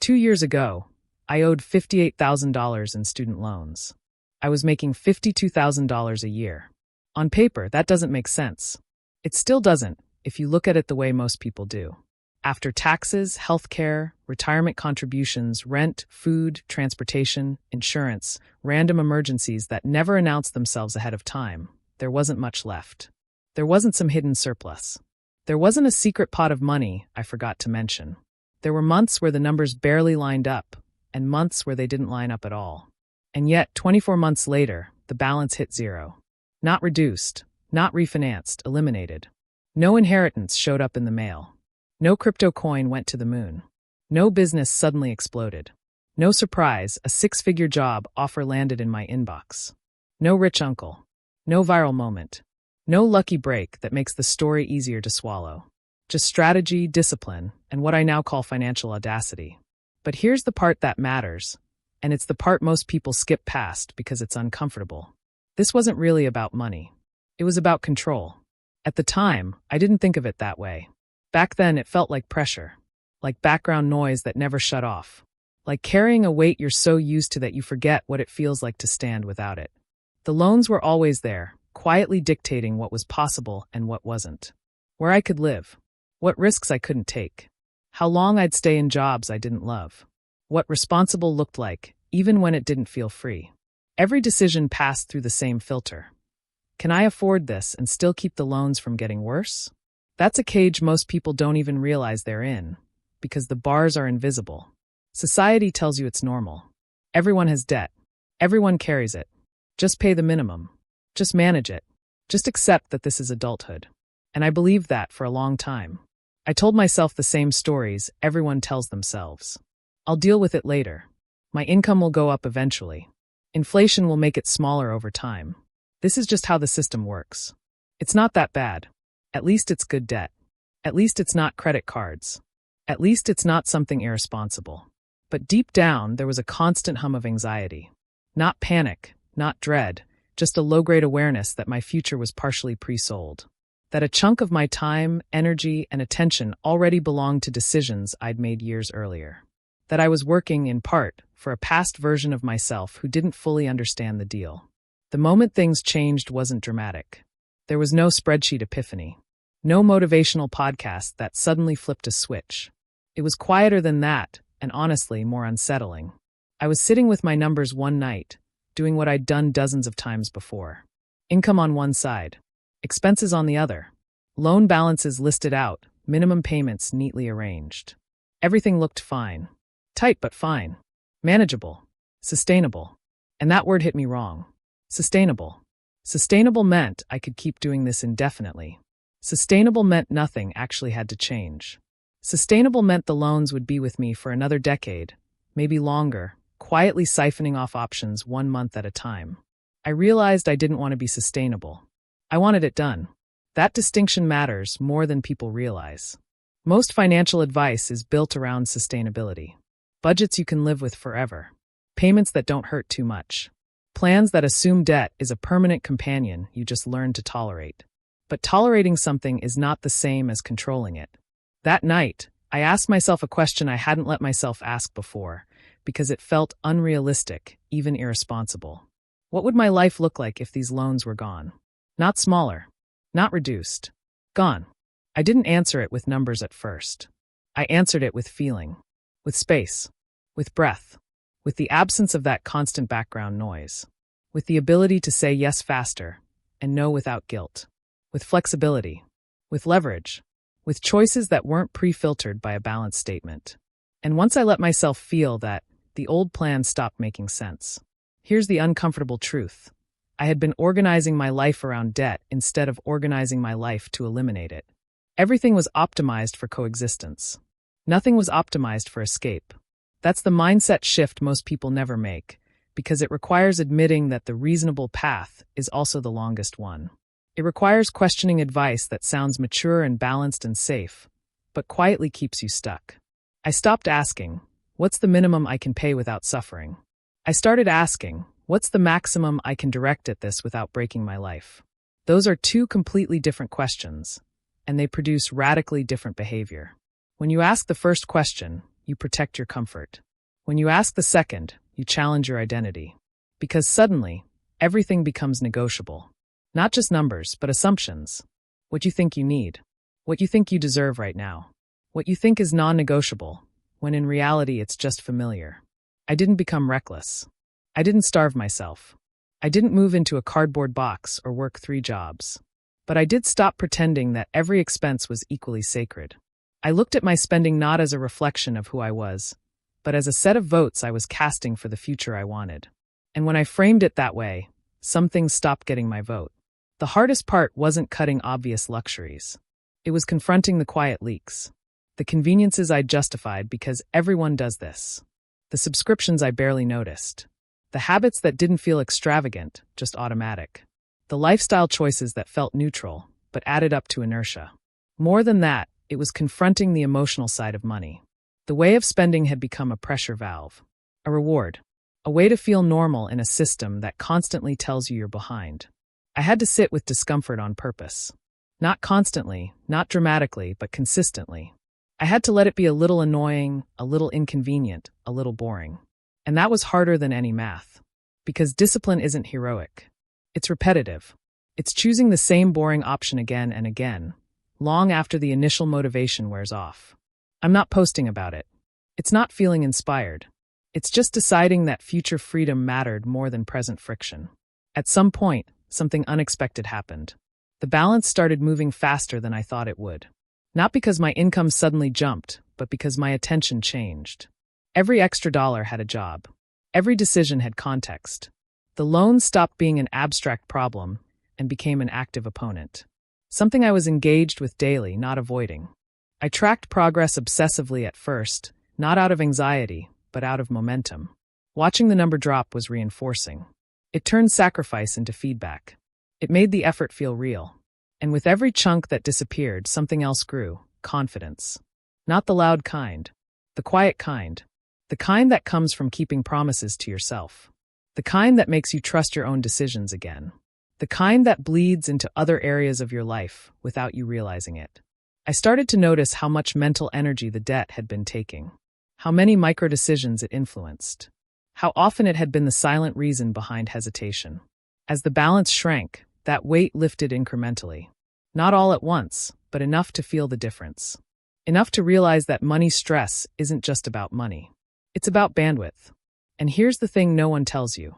2 years ago, I owed $58,000 in student loans. I was making $52,000 a year. On paper, that doesn't make sense. It still doesn't, if you look at it the way most people do. After taxes, healthcare, retirement contributions, rent, food, transportation, insurance, random emergencies that never announced themselves ahead of time, there wasn't much left. There wasn't some hidden surplus. There wasn't a secret pot of money I forgot to mention. There were months where the numbers barely lined up, and months where they didn't line up at all. And yet, 24 months later, the balance hit zero. Not reduced, not refinanced, eliminated. No inheritance showed up in the mail. No crypto coin went to the moon. No business suddenly exploded. No surprise, a six-figure job offer landed in my inbox. No rich uncle. No viral moment. No lucky break that makes the story easier to swallow. Just strategy, discipline, and what I now call financial audacity. But here's the part that matters, and it's the part most people skip past because it's uncomfortable. This wasn't really about money. It was about control. At the time, I didn't think of it that way. Back then, it felt like pressure, like background noise that never shut off, like carrying a weight you're so used to that you forget what it feels like to stand without it. The loans were always there, quietly dictating what was possible and what wasn't. Where I could live, what risks I couldn't take, how long I'd stay in jobs I didn't love, what responsible looked like, even when it didn't feel free. Every decision passed through the same filter. Can I afford this and still keep the loans from getting worse? That's a cage most people don't even realize they're in, because the bars are invisible. Society tells you it's normal. Everyone has debt. Everyone carries it. Just pay the minimum. Just manage it. Just accept that this is adulthood. And I believed that for a long time. I told myself the same stories everyone tells themselves. I'll deal with it later. My income will go up eventually. Inflation will make it smaller over time. This is just how the system works. It's not that bad. At least it's good debt. At least it's not credit cards. At least it's not something irresponsible. But deep down, there was a constant hum of anxiety. Not panic, not dread, just a low-grade awareness that my future was partially pre-sold. That a chunk of my time, energy, and attention already belonged to decisions I'd made years earlier. That I was working, in part, for a past version of myself who didn't fully understand the deal. The moment things changed wasn't dramatic. There was no spreadsheet epiphany. No motivational podcast that suddenly flipped a switch. It was quieter than that, and honestly, more unsettling. I was sitting with my numbers one night, doing what I'd done dozens of times before. Income on one side. Expenses on the other. Loan balances listed out, minimum payments neatly arranged. Everything looked fine. Tight but fine. Manageable. Sustainable. And that word hit me wrong. Sustainable. Sustainable meant I could keep doing this indefinitely. Sustainable meant nothing actually had to change. Sustainable meant the loans would be with me for another decade, maybe longer, quietly siphoning off options 1 month at a time. I realized I didn't want to be sustainable. I wanted it done. That distinction matters more than people realize. Most financial advice is built around sustainability. Budgets you can live with forever. Payments that don't hurt too much. Plans that assume debt is a permanent companion you just learn to tolerate. But tolerating something is not the same as controlling it. That night, I asked myself a question I hadn't let myself ask before, because it felt unrealistic, even irresponsible. What would my life look like if these loans were gone? Not smaller. Not reduced. Gone. I didn't answer it with numbers at first. I answered it with feeling. With space. With breath. With the absence of that constant background noise. With the ability to say yes faster, and no without guilt. With flexibility, with leverage, with choices that weren't pre-filtered by a balance statement. And once I let myself feel that, the old plan stopped making sense. Here's the uncomfortable truth. I had been organizing my life around debt instead of organizing my life to eliminate it. Everything was optimized for coexistence. Nothing was optimized for escape. That's the mindset shift most people never make, because it requires admitting that the reasonable path is also the longest one. It requires questioning advice that sounds mature and balanced and safe, but quietly keeps you stuck. I stopped asking, what's the minimum I can pay without suffering? I started asking, what's the maximum I can direct at this without breaking my life? Those are two completely different questions, and they produce radically different behavior. When you ask the first question, you protect your comfort. When you ask the second, you challenge your identity. Because suddenly, everything becomes negotiable. Not just numbers, but assumptions. What you think you need. What you think you deserve right now. What you think is non-negotiable, when in reality it's just familiar. I didn't become reckless. I didn't starve myself. I didn't move into a cardboard box or work 3 jobs. But I did stop pretending that every expense was equally sacred. I looked at my spending not as a reflection of who I was, but as a set of votes I was casting for the future I wanted. And when I framed it that way, some things stopped getting my vote. The hardest part wasn't cutting obvious luxuries. It was confronting the quiet leaks. The conveniences I justified because everyone does this. The subscriptions I barely noticed. The habits that didn't feel extravagant, just automatic. The lifestyle choices that felt neutral, but added up to inertia. More than that, it was confronting the emotional side of money. The way of spending had become a pressure valve. A reward. A way to feel normal in a system that constantly tells you you're behind. I had to sit with discomfort on purpose. Not constantly, not dramatically, but consistently. I had to let it be a little annoying, a little inconvenient, a little boring. And that was harder than any math. Because discipline isn't heroic. It's repetitive. It's choosing the same boring option again and again, long after the initial motivation wears off. I'm not posting about it. It's not feeling inspired. It's just deciding that future freedom mattered more than present friction. At some point, something unexpected happened. The balance started moving faster than I thought it would. Not because my income suddenly jumped, but because my attention changed. Every extra dollar had a job. Every decision had context. The loan stopped being an abstract problem and became an active opponent. Something I was engaged with daily, not avoiding. I tracked progress obsessively at first, not out of anxiety, but out of momentum. Watching the number drop was reinforcing. It turned sacrifice into feedback. It made the effort feel real. And with every chunk that disappeared, something else grew: confidence. Not the loud kind. The quiet kind. The kind that comes from keeping promises to yourself. The kind that makes you trust your own decisions again. The kind that bleeds into other areas of your life without you realizing it. I started to notice how much mental energy the debt had been taking. How many micro-decisions it influenced. How often it had been the silent reason behind hesitation. As the balance shrank, that weight lifted incrementally. Not all at once, but enough to feel the difference. Enough to realize that money stress isn't just about money. It's about bandwidth. And here's the thing no one tells you.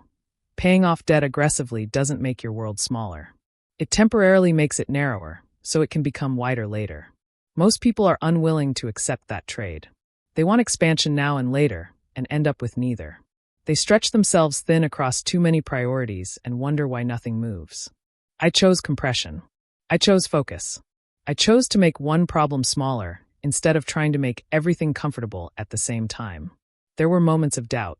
Paying off debt aggressively doesn't make your world smaller. It temporarily makes it narrower, so it can become wider later. Most people are unwilling to accept that trade. They want expansion now and later, and end up with neither. They stretch themselves thin across too many priorities and wonder why nothing moves. I chose compression. I chose focus. I chose to make one problem smaller instead of trying to make everything comfortable at the same time. There were moments of doubt.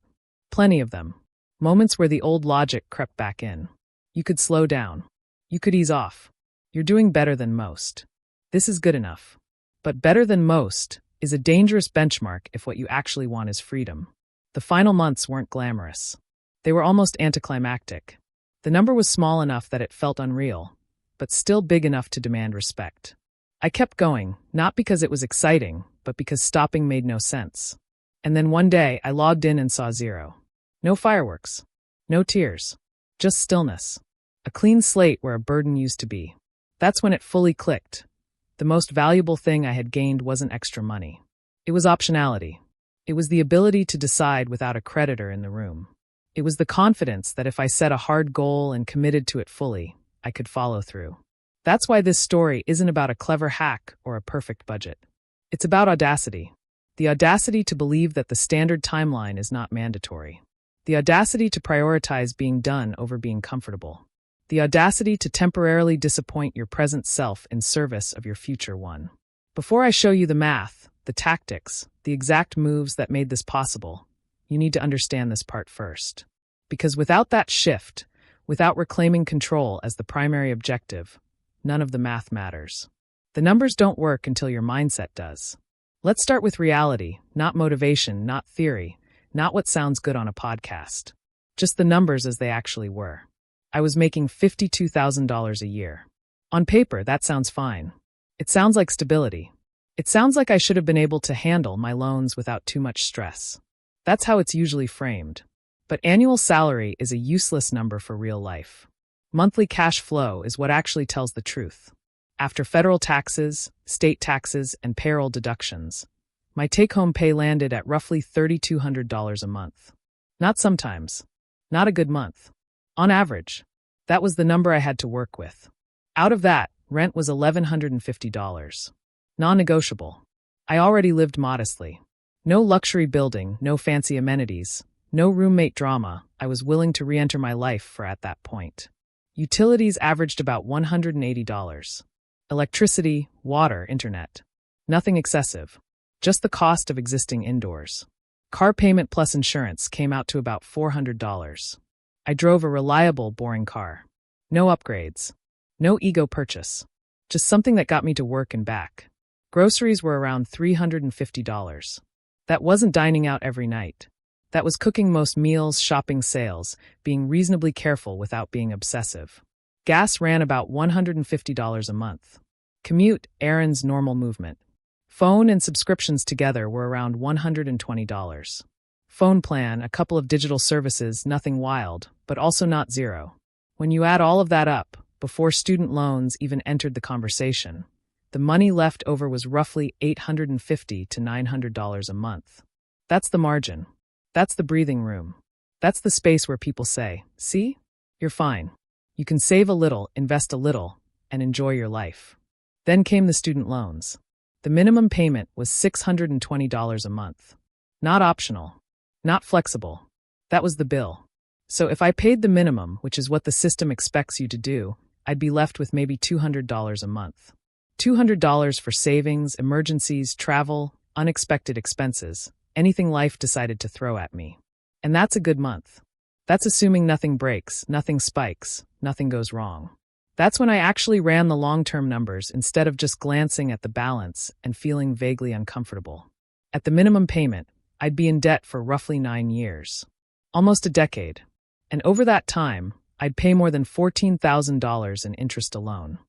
Plenty of them. Moments where the old logic crept back in. You could slow down. You could ease off. You're doing better than most. This is good enough. But better than most is a dangerous benchmark if what you actually want is freedom. The final months weren't glamorous. They were almost anticlimactic. The number was small enough that it felt unreal, but still big enough to demand respect. I kept going, not because it was exciting, but because stopping made no sense. And then one day, I logged in and saw zero. No fireworks. No tears. Just stillness. A clean slate where a burden used to be. That's when it fully clicked. The most valuable thing I had gained wasn't extra money. It was optionality. It was the ability to decide without a creditor in the room. It was the confidence that if I set a hard goal and committed to it fully, I could follow through. That's why this story isn't about a clever hack or a perfect budget. It's about audacity. The audacity to believe that the standard timeline is not mandatory. The audacity to prioritize being done over being comfortable. The audacity to temporarily disappoint your present self in service of your future one. Before I show you the math, the tactics, the exact moves that made this possible, you need to understand this part first. Because without that shift, without reclaiming control as the primary objective, none of the math matters. The numbers don't work until your mindset does. Let's start with reality, not motivation, not theory, not what sounds good on a podcast. Just the numbers as they actually were. I was making $52,000 a year. On paper, that sounds fine. It sounds like stability. It sounds like I should have been able to handle my loans without too much stress. That's how it's usually framed. But annual salary is a useless number for real life. Monthly cash flow is what actually tells the truth. After federal taxes, state taxes, and payroll deductions, my take-home pay landed at roughly $3,200 a month. Not sometimes. Not a good month. On average. That was the number I had to work with. Out of that, rent was $1,150. Non-negotiable. I already lived modestly. No luxury building, no fancy amenities, no roommate drama I was willing to re-enter my life for at that point. Utilities averaged about $180. Electricity, water, internet. Nothing excessive. Just the cost of existing indoors. Car payment plus insurance came out to about $400. I drove a reliable, boring car. No upgrades. No ego purchase. Just something that got me to work and back. Groceries were around $350. That wasn't dining out every night. That was cooking most meals, shopping sales, being reasonably careful without being obsessive. Gas ran about $150 a month. Commute, errands, normal movement. Phone and subscriptions together were around $120. Phone plan, a couple of digital services, nothing wild, but also not zero. When you add all of that up, before student loans even entered the conversation, the money left over was roughly $850 to $900 a month. That's the margin. That's the breathing room. That's the space where people say, see, you're fine. You can save a little, invest a little, and enjoy your life. Then came the student loans. The minimum payment was $620 a month. Not optional. Not flexible. That was the bill. So if I paid the minimum, which is what the system expects you to do, I'd be left with maybe $200 a month. $200 for savings, emergencies, travel, unexpected expenses, anything life decided to throw at me. And that's a good month. That's assuming nothing breaks, nothing spikes, nothing goes wrong. That's when I actually ran the long-term numbers instead of just glancing at the balance and feeling vaguely uncomfortable. At the minimum payment, I'd be in debt for roughly 9 years. Almost a decade. And over that time, I'd pay more than $14,000 in interest alone.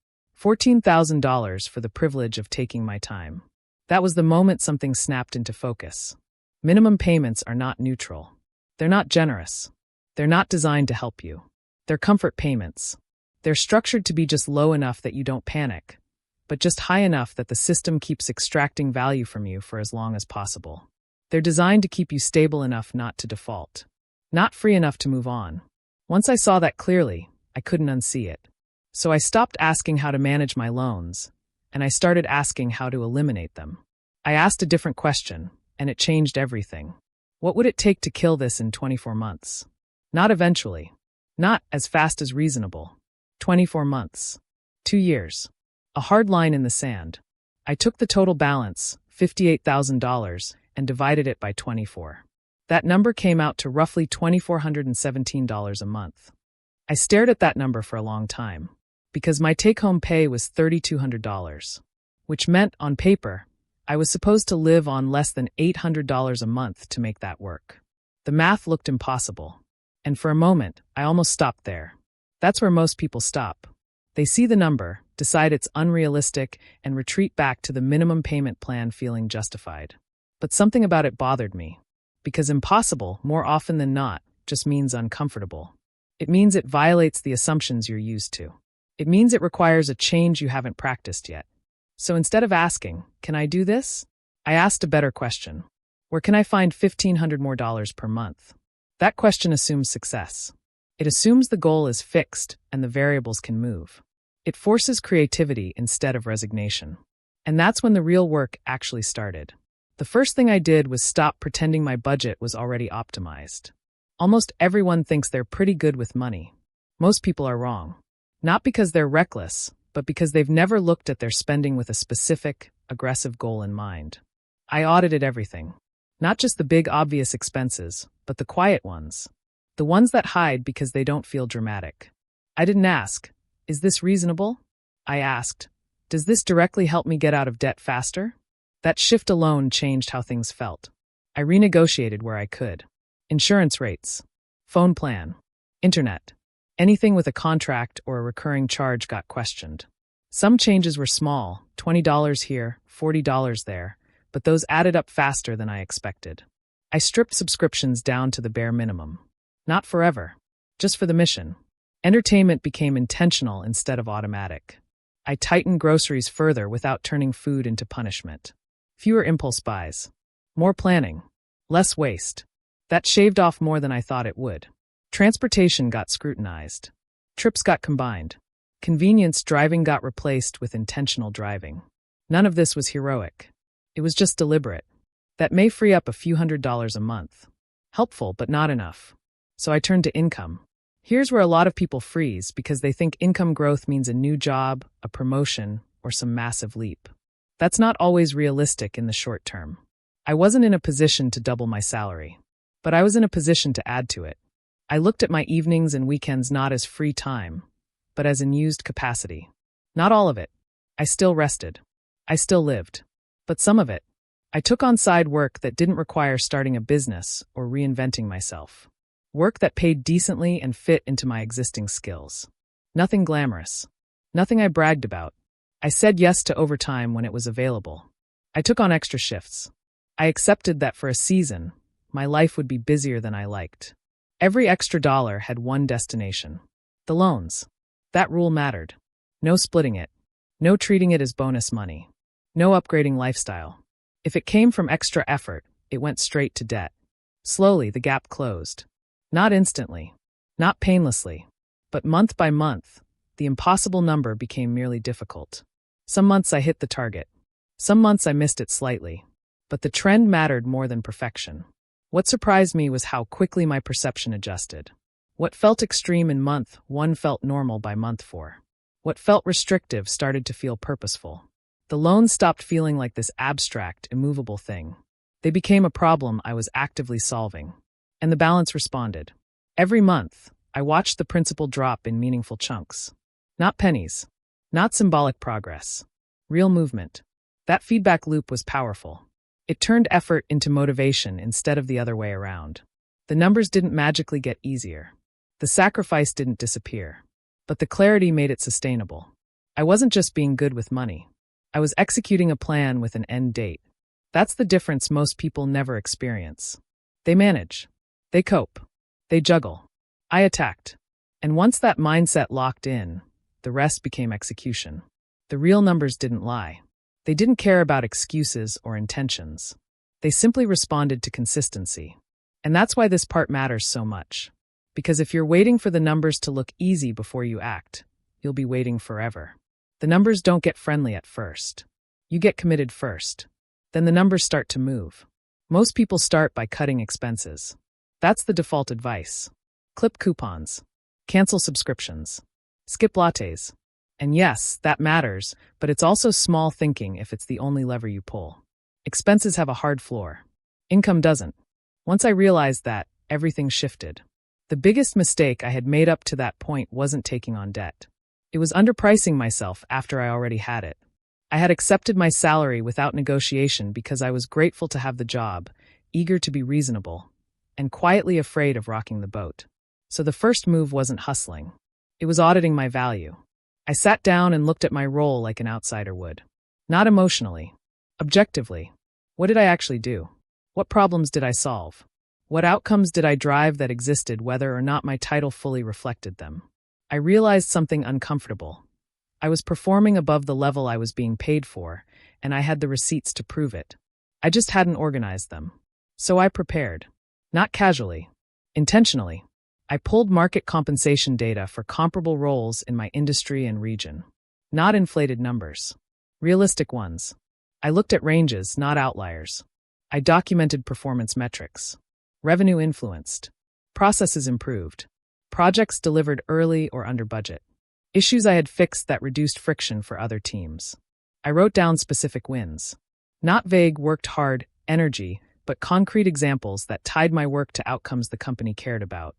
$14,000 for the privilege of taking my time. That was the moment something snapped into focus. Minimum payments are not neutral. They're not generous. They're not designed to help you. They're comfort payments. They're structured to be just low enough that you don't panic, but just high enough that the system keeps extracting value from you for as long as possible. They're designed to keep you stable enough not to default. Not free enough to move on. Once I saw that clearly, I couldn't unsee it. So I stopped asking how to manage my loans, and I started asking how to eliminate them. I asked a different question, and it changed everything. What would it take to kill this in 24 months? Not eventually. Not as fast as reasonable. 24 months. 2 years. A hard line in the sand. I took the total balance, $58,000, and divided it by 24. That number came out to roughly $2,417 a month. I stared at that number for a long time, because my take-home pay was $3,200, which meant, on paper, I was supposed to live on less than $800 a month to make that work. The math looked impossible. And for a moment, I almost stopped there. That's where most people stop. They see the number, decide it's unrealistic, and retreat back to the minimum payment plan feeling justified. But something about it bothered me. Because impossible, more often than not, just means uncomfortable. It means it violates the assumptions you're used to. It means it requires a change you haven't practiced yet. So instead of asking, can I do this? I asked a better question. Where can I find $1,500 more per month? That question assumes success. It assumes the goal is fixed and the variables can move. It forces creativity instead of resignation. And that's when the real work actually started. The first thing I did was stop pretending my budget was already optimized. Almost everyone thinks they're pretty good with money. Most people are wrong. Not because they're reckless, but because they've never looked at their spending with a specific, aggressive goal in mind. I audited everything. Not just the big obvious expenses, but the quiet ones. The ones that hide because they don't feel dramatic. I didn't ask, is this reasonable? I asked, does this directly help me get out of debt faster? That shift alone changed how things felt. I renegotiated where I could. Insurance rates, phone plan, internet. Anything with a contract or a recurring charge got questioned. Some changes were small, $20 here, $40 there, but those added up faster than I expected. I stripped subscriptions down to the bare minimum. Not forever, just for the mission. Entertainment became intentional instead of automatic. I tightened groceries further without turning food into punishment. Fewer impulse buys. More planning. Less waste. That shaved off more than I thought it would. Transportation got scrutinized. Trips got combined. Convenience driving got replaced with intentional driving. None of this was heroic. It was just deliberate. That may free up a few $100s a month. Helpful, but not enough. So I turned to income. Here's where a lot of people freeze because they think income growth means a new job, a promotion, or some massive leap. That's not always realistic in the short term. I wasn't in a position to double my salary, but I was in a position to add to it. I looked at my evenings and weekends not as free time, but as unused capacity. Not all of it. I still rested. I still lived. But some of it. I took on side work that didn't require starting a business or reinventing myself. Work that paid decently and fit into my existing skills. Nothing glamorous. Nothing I bragged about. I said yes to overtime when it was available. I took on extra shifts. I accepted that for a season, my life would be busier than I liked. Every extra dollar had one destination. The loans. That rule mattered. No splitting it. No treating it as bonus money. No upgrading lifestyle. If it came from extra effort, it went straight to debt. Slowly, the gap closed. Not instantly. Not painlessly. But month by month, the impossible number became merely difficult. Some months I hit the target. Some months I missed it slightly. But the trend mattered more than perfection. What surprised me was how quickly my perception adjusted. What felt extreme in month 1 felt normal by month 4. What felt restrictive started to feel purposeful. The loans stopped feeling like this abstract, immovable thing. They became a problem I was actively solving. And the balance responded. Every month, I watched the principal drop in meaningful chunks. Not pennies. Not symbolic progress. Real movement. That feedback loop was powerful. It turned effort into motivation instead of the other way around. The numbers didn't magically get easier. The sacrifice didn't disappear. But the clarity made it sustainable. I wasn't just being good with money. I was executing a plan with an end date. That's the difference most people never experience. They manage. They cope. They juggle. I attacked. And once that mindset locked in, the rest became execution. The real numbers didn't lie. They didn't care about excuses or intentions. They simply responded to consistency. And that's why this part matters so much. Because if you're waiting for the numbers to look easy before you act, you'll be waiting forever. The numbers don't get friendly at first. You get committed first. Then the numbers start to move. Most people start by cutting expenses. That's the default advice. Clip coupons. Cancel subscriptions. Skip lattes. And yes, that matters, but it's also small thinking if it's the only lever you pull. Expenses have a hard floor. Income doesn't. Once I realized that, everything shifted. The biggest mistake I had made up to that point wasn't taking on debt. It was underpricing myself after I already had it. I had accepted my salary without negotiation because I was grateful to have the job, eager to be reasonable, and quietly afraid of rocking the boat. So the first move wasn't hustling. It was auditing my value. I sat down and looked at my role like an outsider would. Not emotionally. Objectively. What did I actually do? What problems did I solve? What outcomes did I drive that existed whether or not my title fully reflected them? I realized something uncomfortable. I was performing above the level I was being paid for, and I had the receipts to prove it. I just hadn't organized them. So I prepared. Not casually. Intentionally. I pulled market compensation data for comparable roles in my industry and region. Not inflated numbers. Realistic ones. I looked at ranges, not outliers. I documented performance metrics. Revenue influenced. Processes improved. Projects delivered early or under budget. Issues I had fixed that reduced friction for other teams. I wrote down specific wins. Not vague, worked hard, energy, but concrete examples that tied my work to outcomes the company cared about.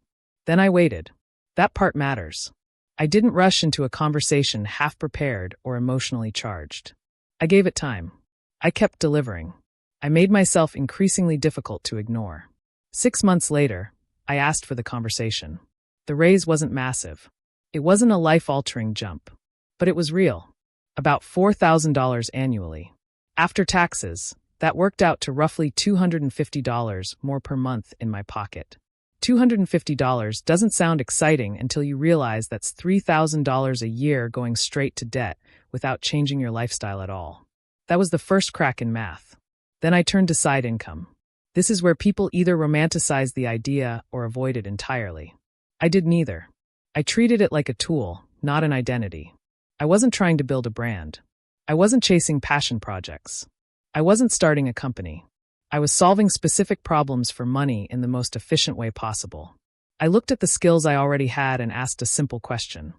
Then I waited. That part matters. I didn't rush into a conversation half-prepared or emotionally charged. I gave it time. I kept delivering. I made myself increasingly difficult to ignore. 6 months later, I asked for the conversation. The raise wasn't massive. It wasn't a life-altering jump. But it was real. about $4,000 annually. After taxes, that worked out to roughly $250 more per month in my pocket. $250 doesn't sound exciting until you realize that's $3,000 a year going straight to debt without changing your lifestyle at all. That was the first crack in math. Then I turned to side income. This is where people either romanticize the idea or avoid it entirely. I did neither. I treated it like a tool, not an identity. I wasn't trying to build a brand. I wasn't chasing passion projects. I wasn't starting a company. I was solving specific problems for money in the most efficient way possible. I looked at the skills I already had and asked a simple question.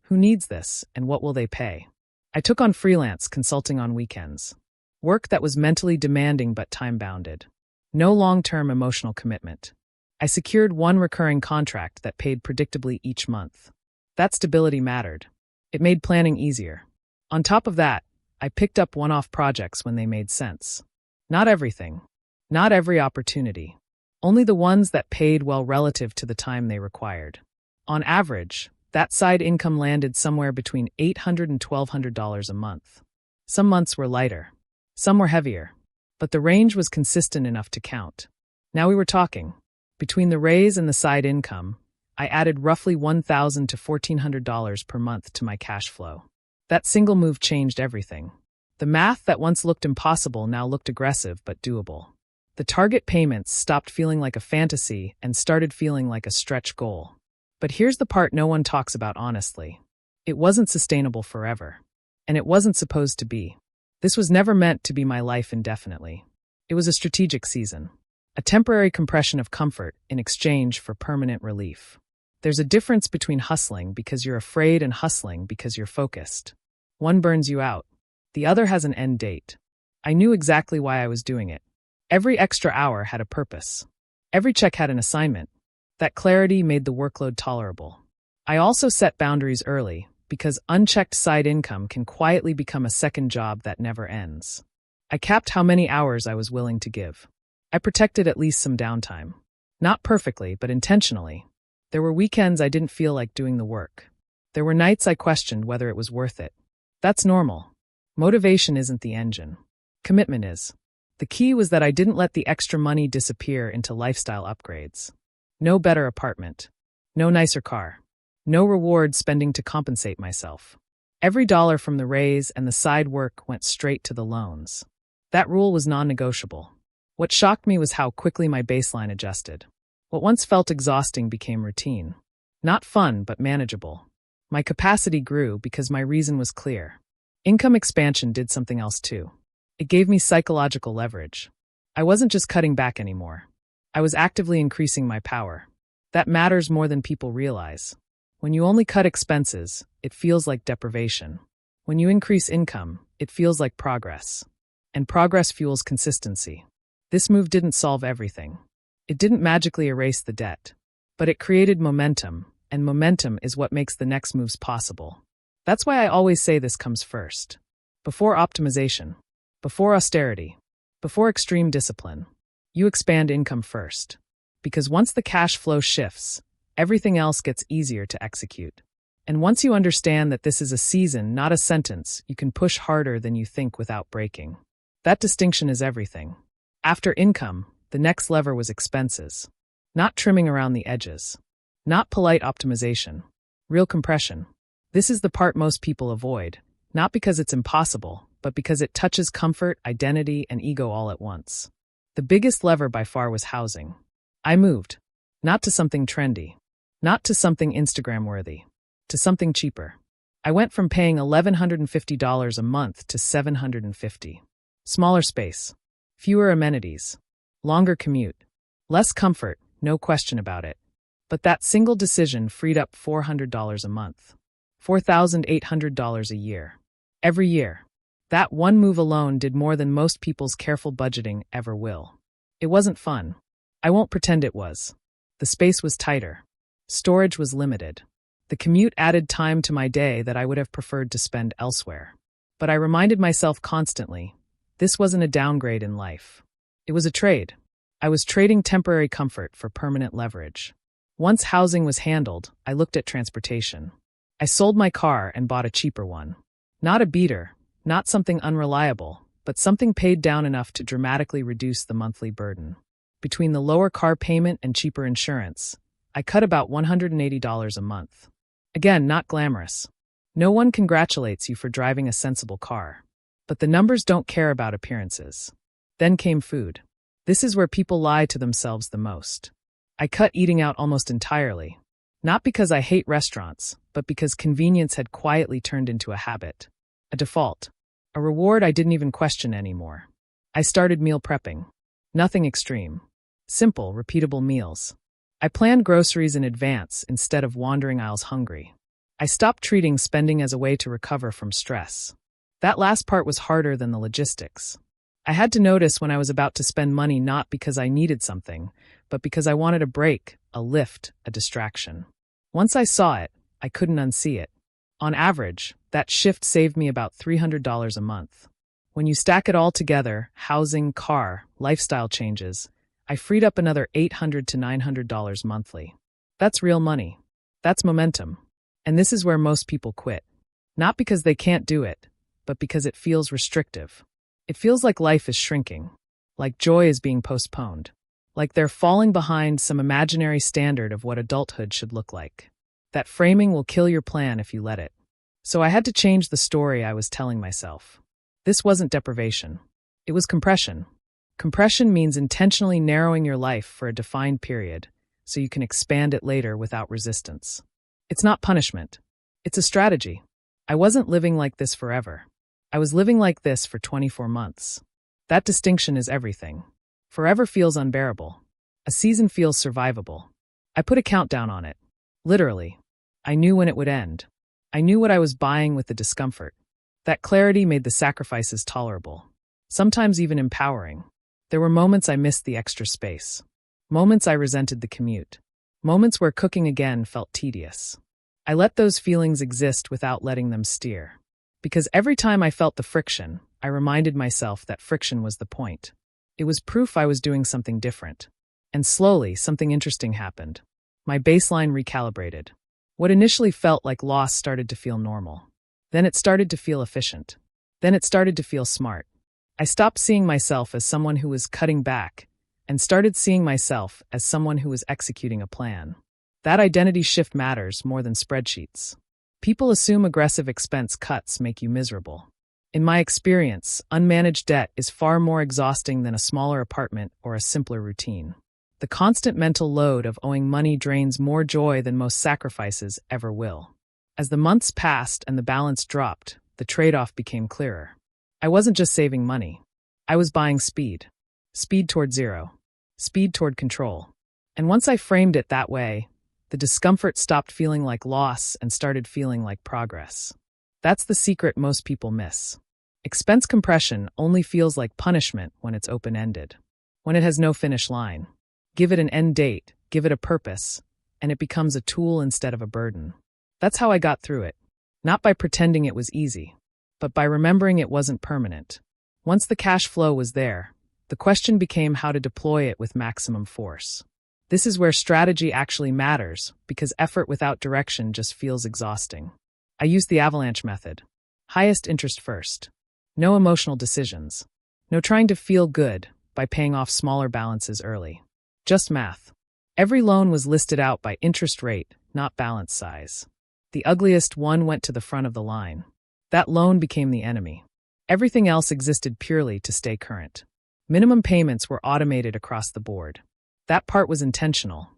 Who needs this, and what will they pay? I took on freelance consulting on weekends. Work that was mentally demanding but time-bounded. No long-term emotional commitment. I secured one recurring contract that paid predictably each month. That stability mattered. It made planning easier. On top of that, I picked up one-off projects when they made sense. Not everything. Not every opportunity. Only the ones that paid well relative to the time they required. On average, that side income landed somewhere between $800 and $1,200 a month. Some months were lighter. Some were heavier. But the range was consistent enough to count. Now we were talking. Between the raise and the side income, I added roughly $1,000 to $1,400 per month to my cash flow. That single move changed everything. The math that once looked impossible now looked aggressive but doable. The target payments stopped feeling like a fantasy and started feeling like a stretch goal. But here's the part no one talks about honestly. It wasn't sustainable forever. And it wasn't supposed to be. This was never meant to be my life indefinitely. It was a strategic season. A temporary compression of comfort in exchange for permanent relief. There's a difference between hustling because you're afraid and hustling because you're focused. One burns you out. The other has an end date. I knew exactly why I was doing it. Every extra hour had a purpose. Every check had an assignment. That clarity made the workload tolerable. I also set boundaries early because unchecked side income can quietly become a second job that never ends. I capped how many hours I was willing to give. I protected at least some downtime. Not perfectly, but intentionally. There were weekends I didn't feel like doing the work. There were nights I questioned whether it was worth it. That's normal. Motivation isn't the engine. Commitment is. The key was that I didn't let the extra money disappear into lifestyle upgrades. No better apartment. No nicer car. No reward spending to compensate myself. Every dollar from the raise and the side work went straight to the loans. That rule was non-negotiable. What shocked me was how quickly my baseline adjusted. What once felt exhausting became routine. Not fun, but manageable. My capacity grew because my reason was clear. Income expansion did something else too. It gave me psychological leverage. I wasn't just cutting back anymore. I was actively increasing my power. That matters more than people realize. When you only cut expenses, it feels like deprivation. When you increase income, it feels like progress. And progress fuels consistency. This move didn't solve everything. It didn't magically erase the debt. But it created momentum, and momentum is what makes the next moves possible. That's why I always say this comes first. Before optimization. Before austerity. Before extreme discipline. You expand income first. Because once the cash flow shifts, everything else gets easier to execute. And once you understand that this is a season, not a sentence, you can push harder than you think without breaking. That distinction is everything. After income, the next lever was expenses. Not trimming around the edges. Not polite optimization. Real compression. This is the part most people avoid, not because it's impossible, but because it touches comfort, identity, and ego all at once. The biggest lever by far was housing. I moved. Not to something trendy. Not to something Instagram-worthy. To something cheaper. I went from paying $1,150 a month to $750. Smaller space. Fewer amenities. Longer commute. Less comfort, no question about it. But that single decision freed up $400 a month. $4,800 a year. Every year. That one move alone did more than most people's careful budgeting ever will. It wasn't fun. I won't pretend it was. The space was tighter. Storage was limited. The commute added time to my day that I would have preferred to spend elsewhere. But I reminded myself constantly, this wasn't a downgrade in life. It was a trade. I was trading temporary comfort for permanent leverage. Once housing was handled, I looked at transportation. I sold my car and bought a cheaper one. Not a beater, not something unreliable, but something paid down enough to dramatically reduce the monthly burden. Between the lower car payment and cheaper insurance, I cut about $180 a month. Again, not glamorous. No one congratulates you for driving a sensible car. But the numbers don't care about appearances. Then came food. This is where people lie to themselves the most. I cut eating out almost entirely. Not because I hate restaurants, but because convenience had quietly turned into a habit. A default. A reward I didn't even question anymore. I started meal prepping. Nothing extreme. Simple, repeatable meals. I planned groceries in advance instead of wandering aisles hungry. I stopped treating spending as a way to recover from stress. That last part was harder than the logistics. I had to notice when I was about to spend money not because I needed something, but because I wanted a break, a lift, a distraction. Once I saw it, I couldn't unsee it. On average, that shift saved me about $300 a month. When you stack it all together, housing, car, lifestyle changes, I freed up another $800 to $900 monthly. That's real money. That's momentum. And this is where most people quit. Not because they can't do it, but because it feels restrictive. It feels like life is shrinking, like joy is being postponed, like they're falling behind some imaginary standard of what adulthood should look like. That framing will kill your plan if you let it. So I had to change the story I was telling myself. This wasn't deprivation. It was compression. Compression means intentionally narrowing your life for a defined period, so you can expand it later without resistance. It's not punishment. It's a strategy. I wasn't living like this forever. I was living like this for 24 months. That distinction is everything. Forever feels unbearable. A season feels survivable. I put a countdown on it. Literally. I knew when it would end. I knew what I was buying with the discomfort. That clarity made the sacrifices tolerable. Sometimes even empowering. There were moments I missed the extra space. Moments I resented the commute. Moments where cooking again felt tedious. I let those feelings exist without letting them steer. Because every time I felt the friction, I reminded myself that friction was the point. It was proof I was doing something different. And slowly, something interesting happened. My baseline recalibrated. What initially felt like loss started to feel normal. Then it started to feel efficient. Then it started to feel smart. I stopped seeing myself as someone who was cutting back and started seeing myself as someone who was executing a plan. That identity shift matters more than spreadsheets. People assume aggressive expense cuts make you miserable. In my experience, unmanaged debt is far more exhausting than a smaller apartment or a simpler routine. The constant mental load of owing money drains more joy than most sacrifices ever will. As the months passed and the balance dropped, the trade-off became clearer. I wasn't just saving money. I was buying speed. Speed toward zero. Speed toward control. And once I framed it that way, the discomfort stopped feeling like loss and started feeling like progress. That's the secret most people miss. Expense compression only feels like punishment when it's open-ended, when it has no finish line. Give it an end date, give it a purpose, and it becomes a tool instead of a burden. That's how I got through it. Not by pretending it was easy, but by remembering it wasn't permanent. Once the cash flow was there, the question became how to deploy it with maximum force. This is where strategy actually matters, because effort without direction just feels exhausting. I used the avalanche method. Highest interest first. No emotional decisions. No trying to feel good by paying off smaller balances early. Just math. Every loan was listed out by interest rate, not balance size. The ugliest one went to the front of the line. That loan became the enemy. Everything else existed purely to stay current. Minimum payments were automated across the board. That part was intentional.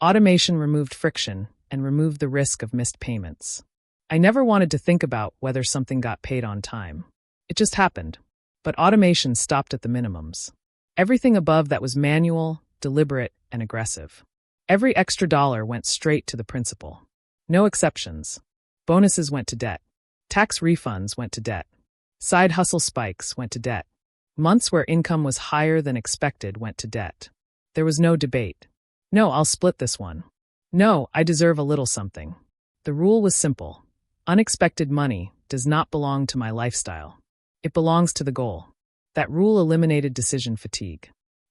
Automation removed friction and removed the risk of missed payments. I never wanted to think about whether something got paid on time. It just happened. But automation stopped at the minimums. Everything above that was manual, deliberate, and aggressive. Every extra dollar went straight to the principal. No exceptions. Bonuses went to debt. Tax refunds went to debt. Side hustle spikes went to debt. Months where income was higher than expected went to debt. There was no debate. No, I'll split this one. No, I deserve a little something. The rule was simple. Unexpected money does not belong to my lifestyle. It belongs to the goal. That rule eliminated decision fatigue.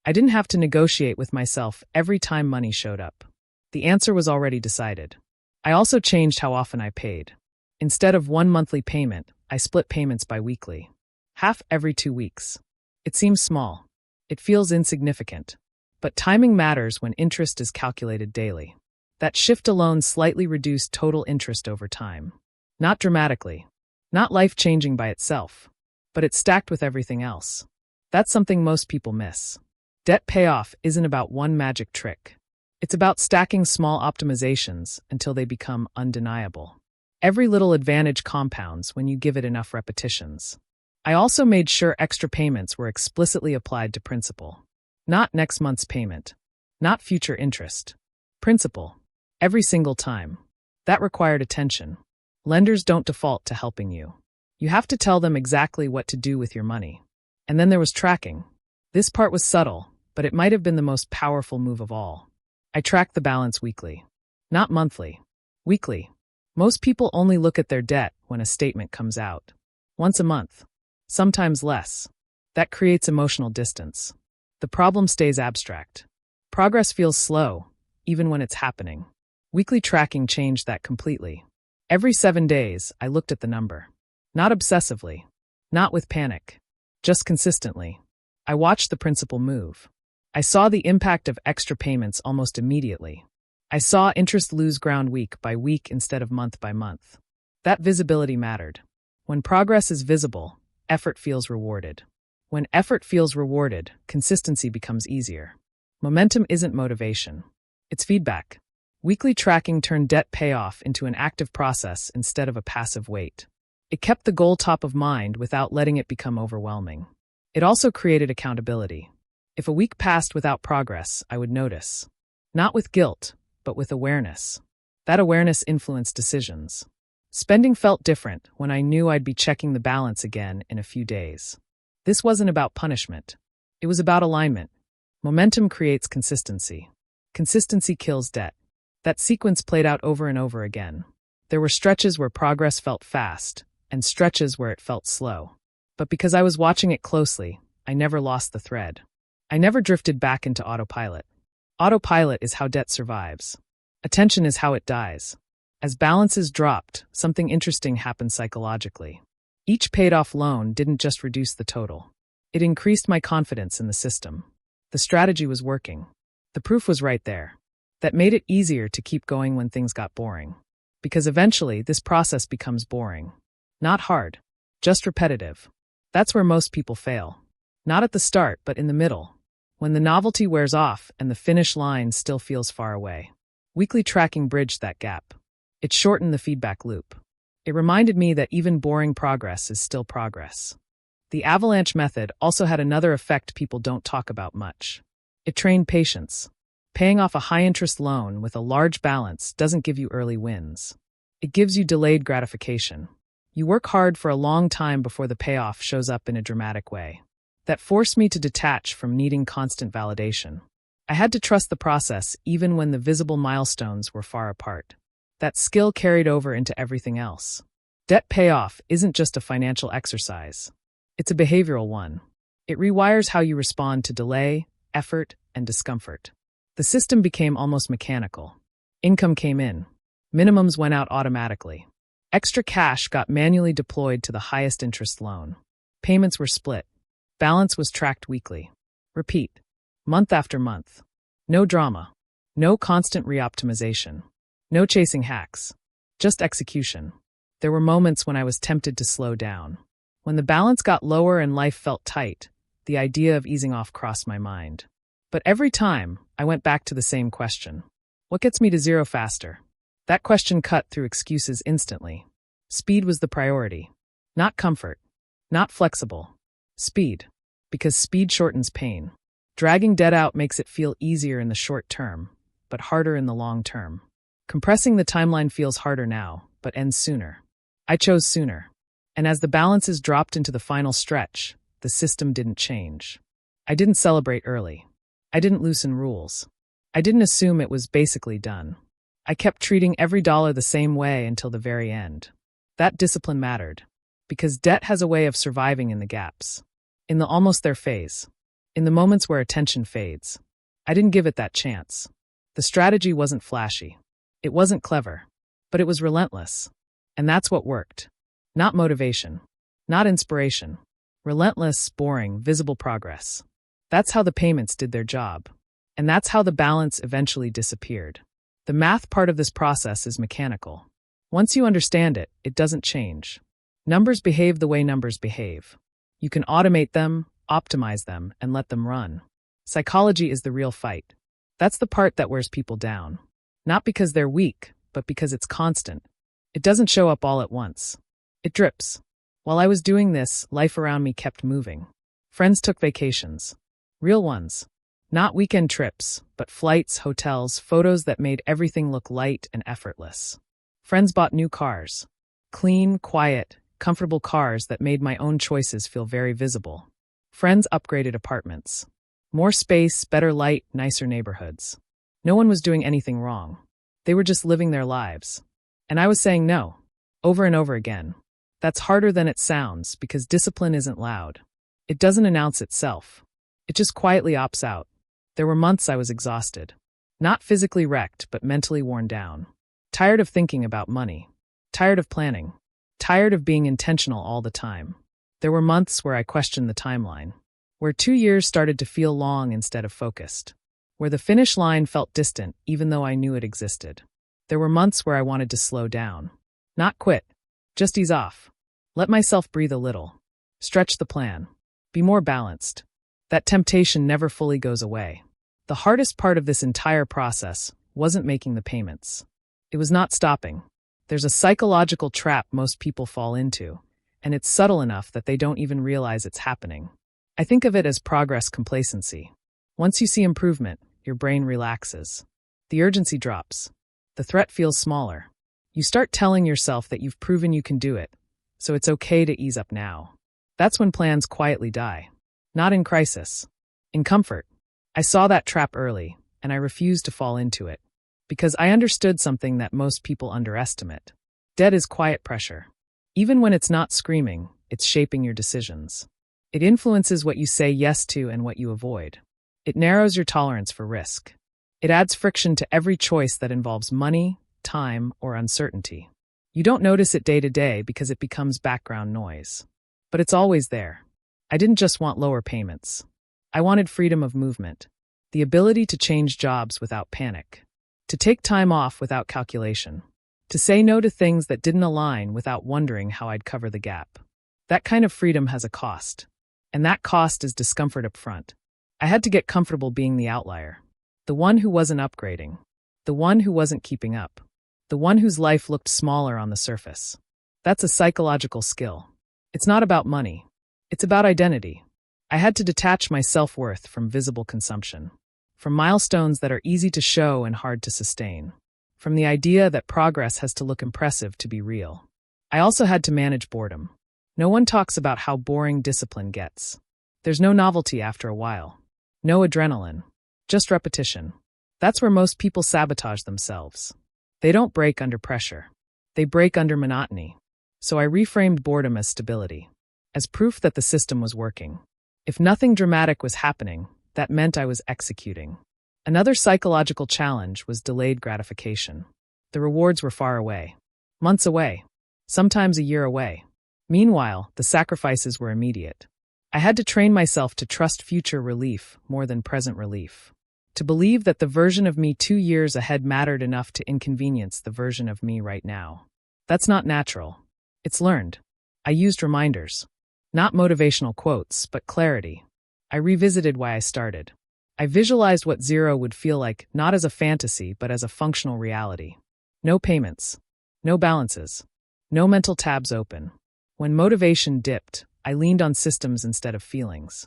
I didn't have to negotiate with myself every time money showed up. The answer was already decided. I also changed how often I paid. Instead of one monthly payment, I split payments bi-weekly. Half every 2 weeks. It seems small. It feels insignificant. But timing matters when interest is calculated daily. That shift alone slightly reduced total interest over time. Not dramatically. Not life-changing by itself. But it's stacked with everything else. That's something most people miss. Debt payoff isn't about one magic trick. It's about stacking small optimizations until they become undeniable. Every little advantage compounds when you give it enough repetitions. I also made sure extra payments were explicitly applied to principal. Not next month's payment. Not future interest. Principal. Every single time. That required attention. Lenders don't default to helping you. You have to tell them exactly what to do with your money. And then there was tracking. This part was subtle, but it might have been the most powerful move of all. I tracked the balance weekly. Not monthly. Weekly. Most people only look at their debt when a statement comes out. Once a month. Sometimes less. That creates emotional distance. The problem stays abstract. Progress feels slow, even when it's happening. Weekly tracking changed that completely. Every 7 days, I looked at the number. Not obsessively. Not with panic. Just consistently. I watched the principal move. I saw the impact of extra payments almost immediately. I saw interest lose ground week by week instead of month by month. That visibility mattered. When progress is visible, effort feels rewarded. When effort feels rewarded, consistency becomes easier. Momentum isn't motivation. It's feedback. Weekly tracking turned debt payoff into an active process instead of a passive wait. It kept the goal top of mind without letting it become overwhelming. It also created accountability. If a week passed without progress, I would notice. Not with guilt, but with awareness. That awareness influenced decisions. Spending felt different when I knew I'd be checking the balance again in a few days. This wasn't about punishment. It was about alignment. Momentum creates consistency. Consistency kills debt. That sequence played out over and over again. There were stretches where progress felt fast, and stretches where it felt slow. But because I was watching it closely, I never lost the thread. I never drifted back into autopilot. Autopilot is how debt survives. Attention is how it dies. As balances dropped, something interesting happened psychologically. Each paid-off loan didn't just reduce the total. It increased my confidence in the system. The strategy was working. The proof was right there. That made it easier to keep going when things got boring. Because eventually, this process becomes boring. Not hard, just repetitive. That's where most people fail. Not at the start, but in the middle. When the novelty wears off and the finish line still feels far away. Weekly tracking bridged that gap. It shortened the feedback loop. It reminded me that even boring progress is still progress. The avalanche method also had another effect people don't talk about much. It trained patience. Paying off a high-interest loan with a large balance doesn't give you early wins. It gives you delayed gratification. You work hard for a long time before the payoff shows up in a dramatic way. That forced me to detach from needing constant validation. I had to trust the process even when the visible milestones were far apart. That skill carried over into everything else. Debt payoff isn't just a financial exercise. It's a behavioral one. It rewires how you respond to delay, effort, and discomfort. The system became almost mechanical. Income came in. Minimums went out automatically. Extra cash got manually deployed to the highest interest loan. Payments were split. Balance was tracked weekly. Repeat. Month after month. No drama. No constant reoptimization. No chasing hacks. Just execution. There were moments when I was tempted to slow down. When the balance got lower and life felt tight, the idea of easing off crossed my mind. But every time, I went back to the same question. What gets me to zero faster? That question cut through excuses instantly. Speed was the priority. Not comfort. Not flexible. Speed. Because speed shortens pain. Dragging debt out makes it feel easier in the short term, but harder in the long term. Compressing the timeline feels harder now, but ends sooner. I chose sooner. And as the balances dropped into the final stretch, the system didn't change. I didn't celebrate early. I didn't loosen rules. I didn't assume it was basically done. I kept treating every dollar the same way until the very end. That discipline mattered. Because debt has a way of surviving in the gaps. In the almost there phase. In the moments where attention fades. I didn't give it that chance. The strategy wasn't flashy. It wasn't clever. But it was relentless. And that's what worked. Not motivation. Not inspiration. Relentless, boring, visible progress. That's how the payments did their job. And that's how the balance eventually disappeared. The math part of this process is mechanical. Once you understand it, it doesn't change. Numbers behave the way numbers behave. You can automate them, optimize them, and let them run. Psychology is the real fight. That's the part that wears people down. Not because they're weak, but because it's constant. It doesn't show up all at once. It drips. While I was doing this, life around me kept moving. Friends took vacations. Real ones. Not weekend trips, but flights, hotels, photos that made everything look light and effortless. Friends bought new cars. Clean, quiet, comfortable cars that made my own choices feel very visible. Friends upgraded apartments. More space, better light, nicer neighborhoods. No one was doing anything wrong. They were just living their lives. And I was saying no, over and over again. That's harder than it sounds because discipline isn't loud. It doesn't announce itself. It just quietly opts out. There were months I was exhausted. Not physically wrecked, but mentally worn down. Tired of thinking about money. Tired of planning. Tired of being intentional all the time. There were months where I questioned the timeline. Where 2 years started to feel long instead of focused. Where the finish line felt distant even though I knew it existed. There were months where I wanted to slow down. Not quit. Just ease off. Let myself breathe a little. Stretch the plan. Be more balanced. That temptation never fully goes away. The hardest part of this entire process wasn't making the payments. It was not stopping. There's a psychological trap most people fall into, and it's subtle enough that they don't even realize it's happening. I think of it as progress complacency. Once you see improvement, your brain relaxes. The urgency drops. The threat feels smaller. You start telling yourself that you've proven you can do it, so it's okay to ease up now. That's when plans quietly die. Not in crisis. In comfort. I saw that trap early, and I refused to fall into it. Because I understood something that most people underestimate. Debt is quiet pressure. Even when it's not screaming, it's shaping your decisions. It influences what you say yes to and what you avoid. It narrows your tolerance for risk. It adds friction to every choice that involves money, time, or uncertainty. You don't notice it day to day because it becomes background noise. But it's always there. I didn't just want lower payments. I wanted freedom of movement, the ability to change jobs without panic, to take time off without calculation, to say no to things that didn't align without wondering how I'd cover the gap. That kind of freedom has a cost, and that cost is discomfort up front. I had to get comfortable being the outlier, the one who wasn't upgrading, the one who wasn't keeping up, the one whose life looked smaller on the surface. That's a psychological skill. It's not about money. It's about identity. I had to detach my self-worth from visible consumption, from milestones that are easy to show and hard to sustain, from the idea that progress has to look impressive to be real. I also had to manage boredom. No one talks about how boring discipline gets. There's no novelty after a while. No adrenaline. Just repetition. That's where most people sabotage themselves. They don't break under pressure. They break under monotony. So I reframed boredom as stability, as proof that the system was working. If nothing dramatic was happening, that meant I was executing. Another psychological challenge was delayed gratification. The rewards were far away. Months away. Sometimes a year away. Meanwhile, the sacrifices were immediate. I had to train myself to trust future relief more than present relief. To believe that the version of me 2 years ahead mattered enough to inconvenience the version of me right now. That's not natural. It's learned. I used reminders. Not motivational quotes, but clarity. I revisited why I started. I visualized what zero would feel like, not as a fantasy, but as a functional reality. No payments. No balances. No mental tabs open. When motivation dipped, I leaned on systems instead of feelings.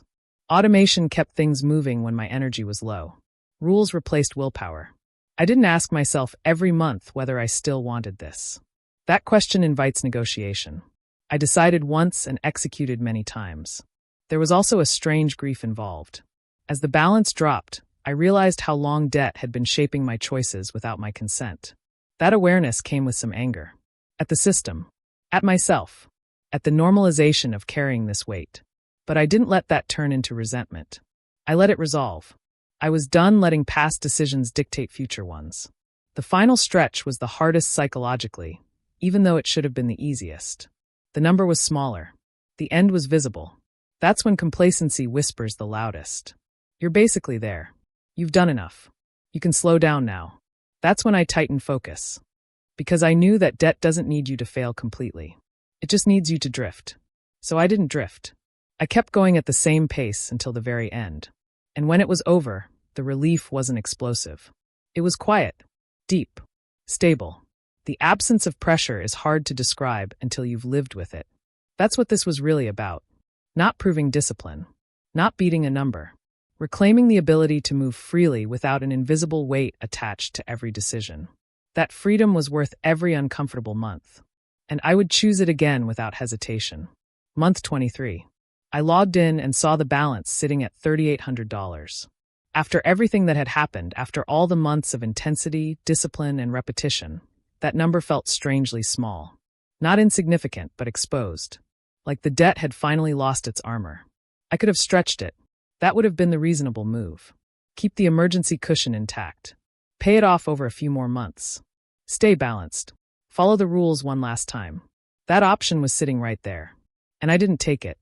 Automation kept things moving when my energy was low. Rules replaced willpower. I didn't ask myself every month whether I still wanted this. That question invites negotiation. I decided once and executed many times. There was also a strange grief involved. As the balance dropped, I realized how long debt had been shaping my choices without my consent. That awareness came with some anger. At the system. At myself. At the normalization of carrying this weight. But I didn't let that turn into resentment. I let it resolve. I was done letting past decisions dictate future ones. The final stretch was the hardest psychologically, even though it should have been the easiest. The number was smaller. The end was visible. That's when complacency whispers the loudest. You're basically there. You've done enough. You can slow down now. That's when I tightened focus. Because I knew that debt doesn't need you to fail completely. It just needs you to drift. So I didn't drift. I kept going at the same pace until the very end. And when it was over, the relief wasn't explosive. It was quiet, deep, stable. The absence of pressure is hard to describe until you've lived with it. That's what this was really about. Not proving discipline. Not beating a number. Reclaiming the ability to move freely without an invisible weight attached to every decision. That freedom was worth every uncomfortable month. And I would choose it again without hesitation. Month 23. I logged in and saw the balance sitting at $3,800. After everything that had happened, after all the months of intensity, discipline, and repetition, that number felt strangely small. Not insignificant, but exposed. Like the debt had finally lost its armor. I could have stretched it. That would have been the reasonable move. Keep the emergency cushion intact. Pay it off over a few more months. Stay balanced. Follow the rules one last time. That option was sitting right there. And I didn't take it.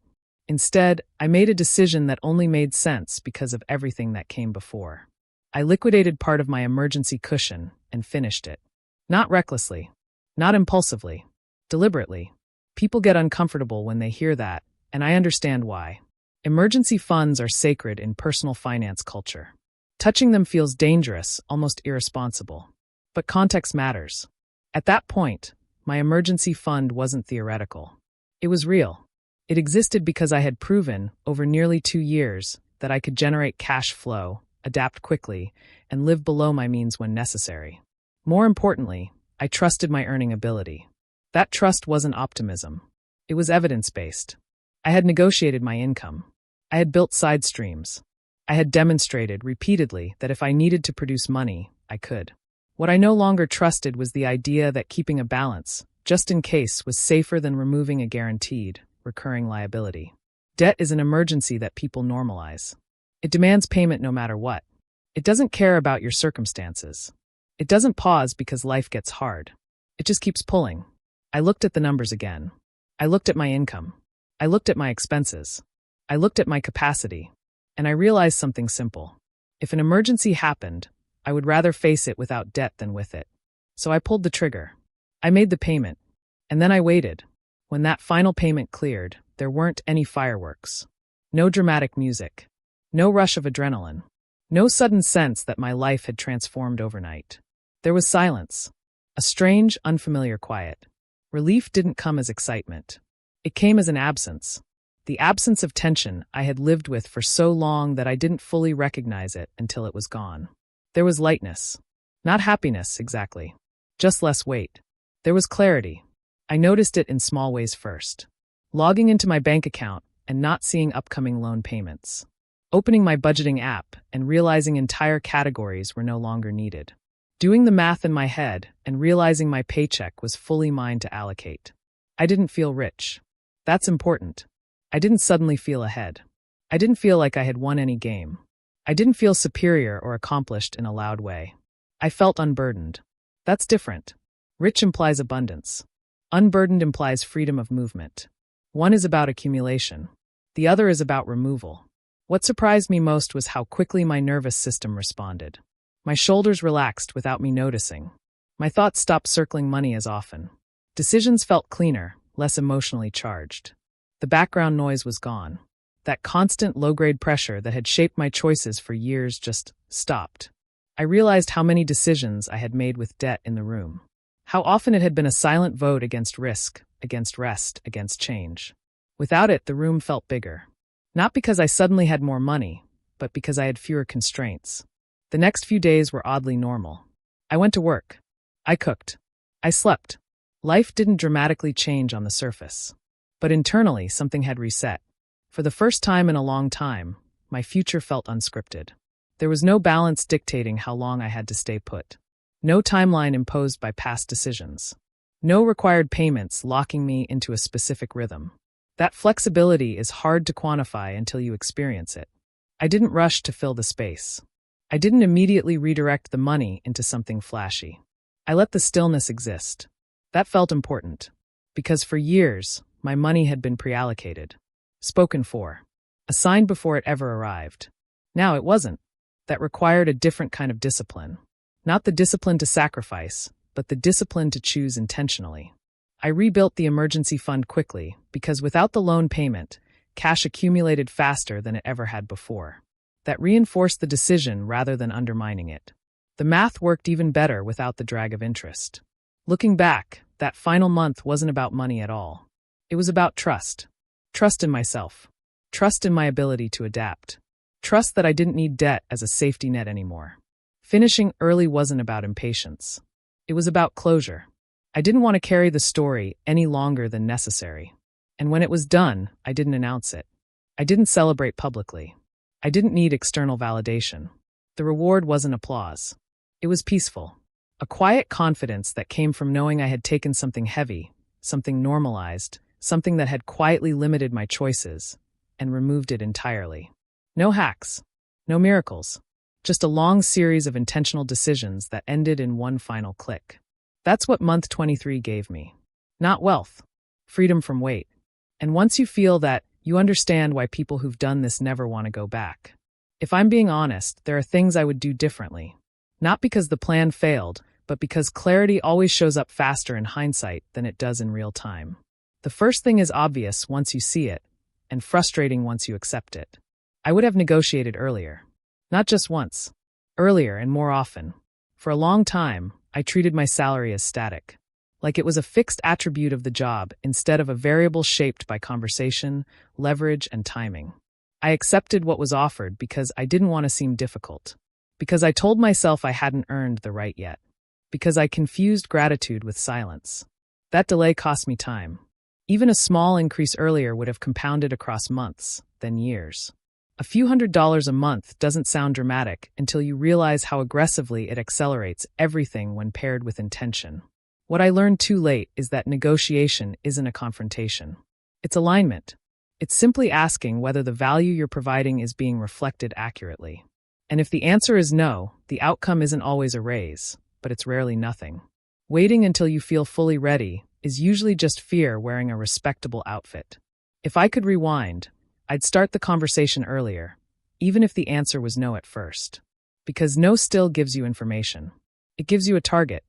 Instead, I made a decision that only made sense because of everything that came before. I liquidated part of my emergency cushion and finished it. Not recklessly. Not impulsively. Deliberately. People get uncomfortable when they hear that, and I understand why. Emergency funds are sacred in personal finance culture. Touching them feels dangerous, almost irresponsible. But context matters. At that point, my emergency fund wasn't theoretical. It was real. It existed because I had proven, over nearly 2 years, that I could generate cash flow, adapt quickly, and live below my means when necessary. More importantly, I trusted my earning ability. That trust wasn't optimism. It was evidence-based. I had negotiated my income. I had built side streams. I had demonstrated repeatedly that if I needed to produce money, I could. What I no longer trusted was the idea that keeping a balance, just in case, was safer than removing a guaranteed, recurring liability. Debt is an emergency that people normalize. It demands payment no matter what. It doesn't care about your circumstances. It doesn't pause because life gets hard. It just keeps pulling. I looked at the numbers again. I looked at my income. I looked at my expenses. I looked at my capacity. And I realized something simple. If an emergency happened, I would rather face it without debt than with it. So I pulled the trigger. I made the payment. And then I waited. When that final payment cleared, there weren't any fireworks. No dramatic music. No rush of adrenaline. No sudden sense that my life had transformed overnight. There was silence. A strange, unfamiliar quiet. Relief didn't come as excitement. It came as an absence. The absence of tension I had lived with for so long that I didn't fully recognize it until it was gone. There was lightness. Not happiness, exactly. Just less weight. There was clarity. I noticed it in small ways first. Logging into my bank account and not seeing upcoming loan payments. Opening my budgeting app and realizing entire categories were no longer needed. Doing the math in my head and realizing my paycheck was fully mine to allocate. I didn't feel rich. That's important. I didn't suddenly feel ahead. I didn't feel like I had won any game. I didn't feel superior or accomplished in a loud way. I felt unburdened. That's different. Rich implies abundance. Unburdened implies freedom of movement. One is about accumulation. The other is about removal. What surprised me most was how quickly my nervous system responded. My shoulders relaxed without me noticing. My thoughts stopped circling money as often. Decisions felt cleaner, less emotionally charged. The background noise was gone. That constant low-grade pressure that had shaped my choices for years just stopped. I realized how many decisions I had made with debt in the room. How often it had been a silent vote against risk, against rest, against change. Without it, the room felt bigger. Not because I suddenly had more money, but because I had fewer constraints. The next few days were oddly normal. I went to work. I cooked. I slept. Life didn't dramatically change on the surface. But internally, something had reset. For the first time in a long time, my future felt unscripted. There was no balance dictating how long I had to stay put. No timeline imposed by past decisions. No required payments locking me into a specific rhythm. That flexibility is hard to quantify until you experience it. I didn't rush to fill the space. I didn't immediately redirect the money into something flashy. I let the stillness exist. That felt important. Because for years, my money had been pre-allocated, spoken for, assigned before it ever arrived. Now it wasn't. That required a different kind of discipline. Not the discipline to sacrifice, but the discipline to choose intentionally. I rebuilt the emergency fund quickly because without the loan payment, cash accumulated faster than it ever had before. That reinforced the decision rather than undermining it. The math worked even better without the drag of interest. Looking back, that final month wasn't about money at all. It was about trust. Trust in myself. Trust in my ability to adapt. Trust that I didn't need debt as a safety net anymore. Finishing early wasn't about impatience. It was about closure. I didn't want to carry the story any longer than necessary. And when it was done, I didn't announce it. I didn't celebrate publicly. I didn't need external validation. The reward wasn't applause. It was peaceful. A quiet confidence that came from knowing I had taken something heavy, something normalized, something that had quietly limited my choices, and removed it entirely. No hacks. No miracles. Just a long series of intentional decisions that ended in one final click. That's what month 23 gave me. Not wealth. Freedom from weight. And once you feel that, you understand why people who've done this never want to go back. If I'm being honest, there are things I would do differently. Not because the plan failed, but because clarity always shows up faster in hindsight than it does in real time. The first thing is obvious once you see it, and frustrating once you accept it. I would have negotiated earlier. Not just once. Earlier and more often. For a long time, I treated my salary as static. Like it was a fixed attribute of the job instead of a variable shaped by conversation, leverage, and timing. I accepted what was offered because I didn't want to seem difficult. Because I told myself I hadn't earned the right yet. Because I confused gratitude with silence. That delay cost me time. Even a small increase earlier would have compounded across months, then years. A few $100s a month doesn't sound dramatic until you realize how aggressively it accelerates everything when paired with intention. What I learned too late is that negotiation isn't a confrontation. It's alignment. It's simply asking whether the value you're providing is being reflected accurately. And if the answer is no, the outcome isn't always a raise, but it's rarely nothing. Waiting until you feel fully ready is usually just fear wearing a respectable outfit. If I could rewind, I'd start the conversation earlier, even if the answer was no at first. Because no still gives you information. It gives you a target.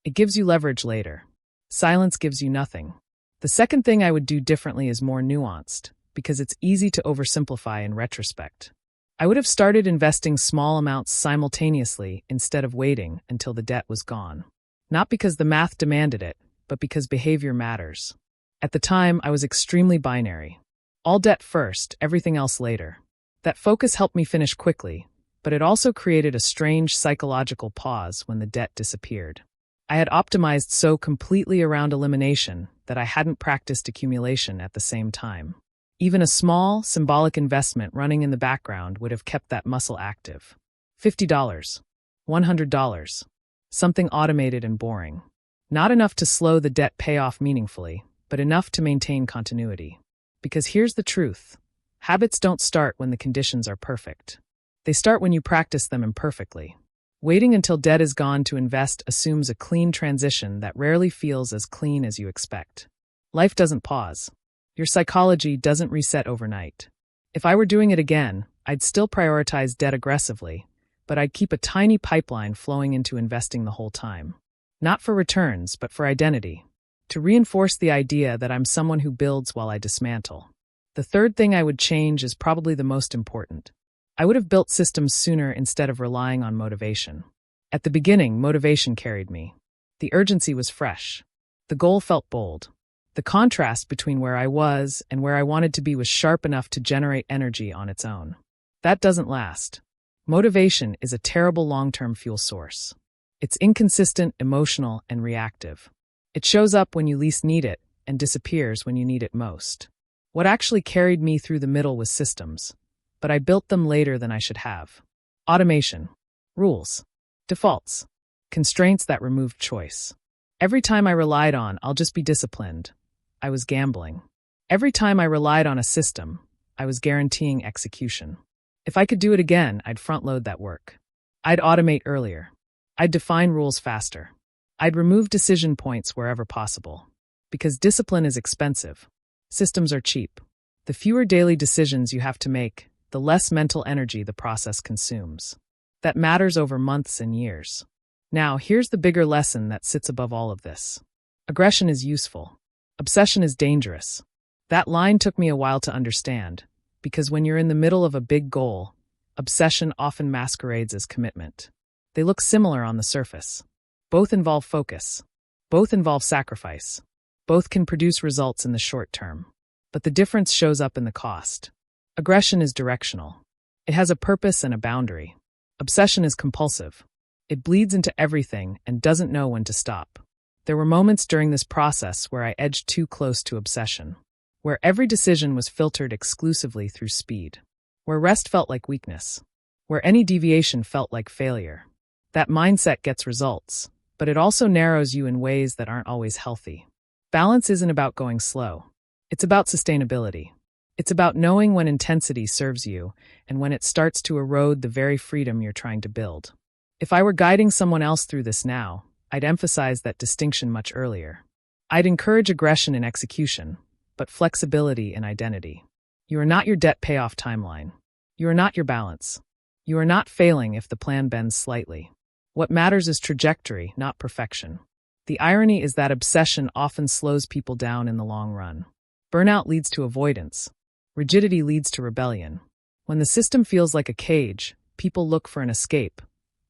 It gives you leverage later. Silence gives you nothing. The second thing I would do differently is more nuanced, because it's easy to oversimplify in retrospect. I would have started investing small amounts simultaneously instead of waiting until the debt was gone. Not because the math demanded it, but because behavior matters. At the time, I was extremely binary. All debt first, everything else later. That focus helped me finish quickly, but it also created a strange psychological pause when the debt disappeared. I had optimized so completely around elimination that I hadn't practiced accumulation at the same time. Even a small, symbolic investment running in the background would have kept that muscle active. $50, $100, something automated and boring. Not enough to slow the debt payoff meaningfully, but enough to maintain continuity. Because here's the truth. Habits don't start when the conditions are perfect. They start when you practice them imperfectly. Waiting until debt is gone to invest assumes a clean transition that rarely feels as clean as you expect. Life doesn't pause. Your psychology doesn't reset overnight. If I were doing it again, I'd still prioritize debt aggressively, but I'd keep a tiny pipeline flowing into investing the whole time. Not for returns, but for identity. To reinforce the idea that I'm someone who builds while I dismantle. The third thing I would change is probably the most important. I would have built systems sooner instead of relying on motivation. At the beginning, motivation carried me. The urgency was fresh. The goal felt bold. The contrast between where I was and where I wanted to be was sharp enough to generate energy on its own. That doesn't last. Motivation is a terrible long-term fuel source. It's inconsistent, emotional, and reactive. It shows up when you least need it and disappears when you need it most. What actually carried me through the middle was systems, but I built them later than I should have. Automation, rules, defaults, constraints that removed choice. Every time I relied on, "I'll just be disciplined," I was gambling. Every time I relied on a system, I was guaranteeing execution. If I could do it again, I'd front-load that work. I'd automate earlier. I'd define rules faster. I'd remove decision points wherever possible. Because discipline is expensive. Systems are cheap. The fewer daily decisions you have to make, the less mental energy the process consumes. That matters over months and years. Now, here's the bigger lesson that sits above all of this. Aggression is useful. Obsession is dangerous. That line took me a while to understand, because when you're in the middle of a big goal, obsession often masquerades as commitment. They look similar on the surface. Both involve focus. Both involve sacrifice. Both can produce results in the short term. But the difference shows up in the cost. Aggression is directional. It has a purpose and a boundary. Obsession is compulsive. It bleeds into everything and doesn't know when to stop. There were moments during this process where I edged too close to obsession, where every decision was filtered exclusively through speed, where rest felt like weakness, where any deviation felt like failure. That mindset gets results, but it also narrows you in ways that aren't always healthy. Balance isn't about going slow. It's about sustainability. It's about knowing when intensity serves you and when it starts to erode the very freedom you're trying to build. If I were guiding someone else through this now, I'd emphasize that distinction much earlier. I'd encourage aggression in execution, but flexibility in identity. You are not your debt payoff timeline. You are not your balance. You are not failing if the plan bends slightly. What matters is trajectory, not perfection. The irony is that obsession often slows people down in the long run. Burnout leads to avoidance. Rigidity leads to rebellion. When the system feels like a cage, people look for an escape,